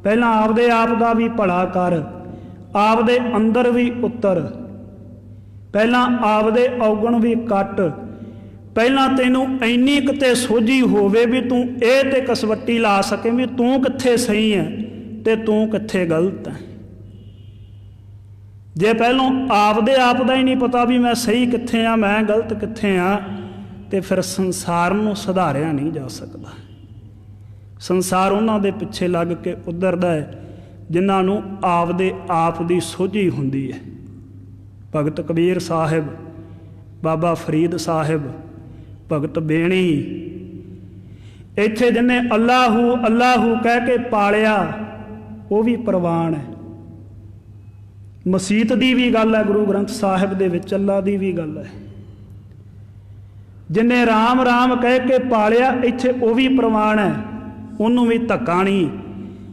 ਪਹਿਲਾਂ ਆਪਦੇ ਆਪ ਦਾ ਵੀ ਭਲਾ ਕਰ, ਆਪਦੇ ਅੰਦਰ ਵੀ ਉਤਰ, ਪਹਿਲਾਂ ਆਪਦੇ ਔਗਣ ਵੀ ਕੱਟ। ਪਹਿਲਾਂ ਤੈਨੂੰ ਇੰਨੀ ਕਿਤੇ ਸੋਝੀ ਹੋਵੇ ਵੀ ਤੂੰ ਇਹ ਤੇ ਕਸਵੱਟੀ ਲਾ ਸਕੇ ਵੀ ਤੂੰ ਕਿੱਥੇ ਸਹੀ ਹੈ ਤੇ ਤੂੰ ਕਿੱਥੇ ਗਲਤ ਹੈ। ਜੇ ਪਹਿਲਾਂ ਆਪਦੇ ਆਪ ਦਾ ਹੀ ਨਹੀਂ ਪਤਾ ਵੀ ਮੈਂ ਸਹੀ ਕਿੱਥੇ ਆ, ਮੈਂ ਗਲਤ ਕਿੱਥੇ ਆ, ਤੇ ਫਿਰ ਸੰਸਾਰ ਨੂੰ ਸੁਧਾਰਿਆ ਨਹੀਂ ਜਾ ਸਕਦਾ। ਸੰਸਾਰ ਉਹਨਾਂ ਦੇ ਪਿੱਛੇ ਲੱਗ ਕੇ ਉਧਰਦਾ ਹੈ ਜਿਨ੍ਹਾਂ ਨੂੰ ਆਪਦੇ ਆਪ ਦੀ ਸੋਝੀ ਹੁੰਦੀ ਹੈ। ਭਗਤ ਕਬੀਰ ਸਾਹਿਬ, ਬਾਬਾ ਫਰੀਦ ਸਾਹਿਬ, ਭਗਤ ਬੇਣੀ, ਇੱਥੇ ਜਿਹਨੇ ਅੱਲਾਹੂ ਅੱਲਾਹੂ ਕਹਿ ਕੇ ਪਾਲਿਆ ਉਹ ਵੀ ਪ੍ਰਵਾਨ ਹੈ। ਮਸੀਤ ਦੀ ਵੀ ਗੱਲ ਹੈ ਗੁਰੂ ਗ੍ਰੰਥ ਸਾਹਿਬ ਦੇ ਵਿੱਚ, ਅੱਲਾ ਦੀ ਵੀ ਗੱਲ ਹੈ। ਜਿਹਨੇ ਰਾਮ ਰਾਮ ਕਹਿ ਕੇ ਪਾਲਿਆ ਇੱਥੇ ਉਹ ਵੀ ਪ੍ਰਵਾਨ ਹੈ। ਉਹਨੂੰ ਵੀ ਧੱਕਾ ਨਹੀਂ।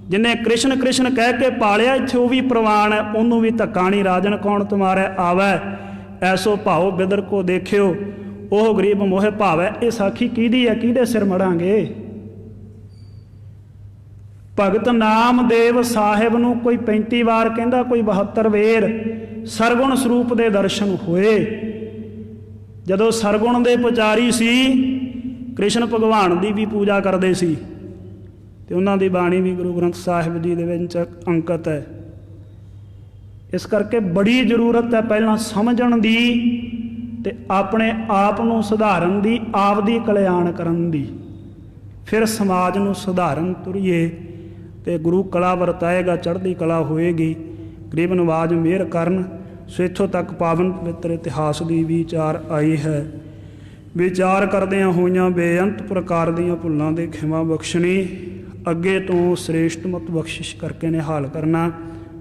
ਜਿਹਨੇ ਕ੍ਰਿਸ਼ਨ ਕ੍ਰਿਸ਼ਨ ਕਹਿ ਕੇ ਪਾਲਿਆ ਇੱਥੇ ਉਹ ਵੀ ਪ੍ਰਵਾਨ ਹੈ, ਉਹਨੂੰ ਵੀ ਧੱਕਾ ਨਹੀਂ। ਰਾਜਨ ਕੌਣ ਤੁਮਾਰੇ ਆਵੈ, ਐਸੋ ਭਾਉ ਬਿਦਰ ਕੋ ਦੇਖਿਓ, ਉਹ ਗਰੀਬ ਮੋਹਿ ਭਾਵੈ। ਇਹ ਸਾਖੀ ਕਿਹਦੀ ਹੈ, ਕਿਹਦੇ ਸਿਰ ਮੜਾਂਗੇ? ਭਗਤ ਨਾਮਦੇਵ ਸਾਹਿਬ ਨੂੰ ਕੋਈ 35 ਵਾਰ ਕਹਿੰਦਾ, ਕੋਈ 72 ਵੇਰ ਸਰਗੁਣ ਸਰੂਪ ਦੇ ਦਰਸ਼ਨ ਹੋਏ। ਜਦੋਂ ਸਰਗੁਣ ਦੇ ਪੁਜਾਰੀ ਸੀ, ਕ੍ਰਿਸ਼ਨ ਭਗਵਾਨ ਦੀ ਵੀ ਪੂਜਾ ਕਰਦੇ ਸੀ, ਤੇ ਉਹਨਾਂ ਦੀ ਬਾਣੀ ਵੀ ਗੁਰੂ ਗ੍ਰੰਥ ਸਾਹਿਬ ਜੀ ਦੇ ਵਿੱਚ ਅੰਕਿਤ ਹੈ। ਇਸ ਕਰਕੇ ਬੜੀ ਜ਼ਰੂਰਤ ਹੈ ਪਹਿਲਾਂ ਸਮਝਣ ਦੀ ਤੇ ਆਪਣੇ ਆਪ ਨੂੰ ਸੁਧਾਰਨ ਦੀ, ਆਪ ਦੀ ਕਲਿਆਣ ਕਰਨ ਦੀ, ਫਿਰ ਸਮਾਜ ਨੂੰ ਸੁਧਾਰਨ ਤੁਰੀਏ ਤੇ ਗੁਰੂ ਕਲਾ ਵਰਤਾਏਗਾ, ਚੜ੍ਹਦੀ ਕਲਾ ਹੋਏਗੀ। ਗਰੀਬ ਨਵਾਜ ਮਿਹਰ ਕਰਨ। ਸੋ ਇੱਥੋਂ ਤੱਕ ਪਾਵਨ ਪਵਿੱਤਰ ਇਤਿਹਾਸ ਦੀ ਵਿਚਾਰ ਆਈ ਹੈ। ਵਿਚਾਰ ਕਰਦਿਆਂ ਹੋਈਆਂ ਬੇਅੰਤ ਪ੍ਰਕਾਰ ਦੀਆਂ ਭੁੱਲਾਂ ਦੇ ਖਿਮਾ ਬਖਸ਼ਣੀ, ਅੱਗੇ ਤੋਂ ਸ੍ਰੇਸ਼ਟਮਤ ਬਖਸ਼ਿਸ਼ ਕਰਕੇ ਨਿਹਾਲ ਕਰਨਾ।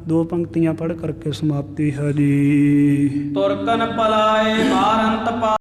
2 ਪੰਕਤੀਆਂ ਪੜ੍ਹ ਕਰਕੇ ਸਮਾਪਤੀ ਹੈ ਜੀ। ਤੁਰਕਨ ਪਲਾਏ ਮਾਰੰਤ ਪਾ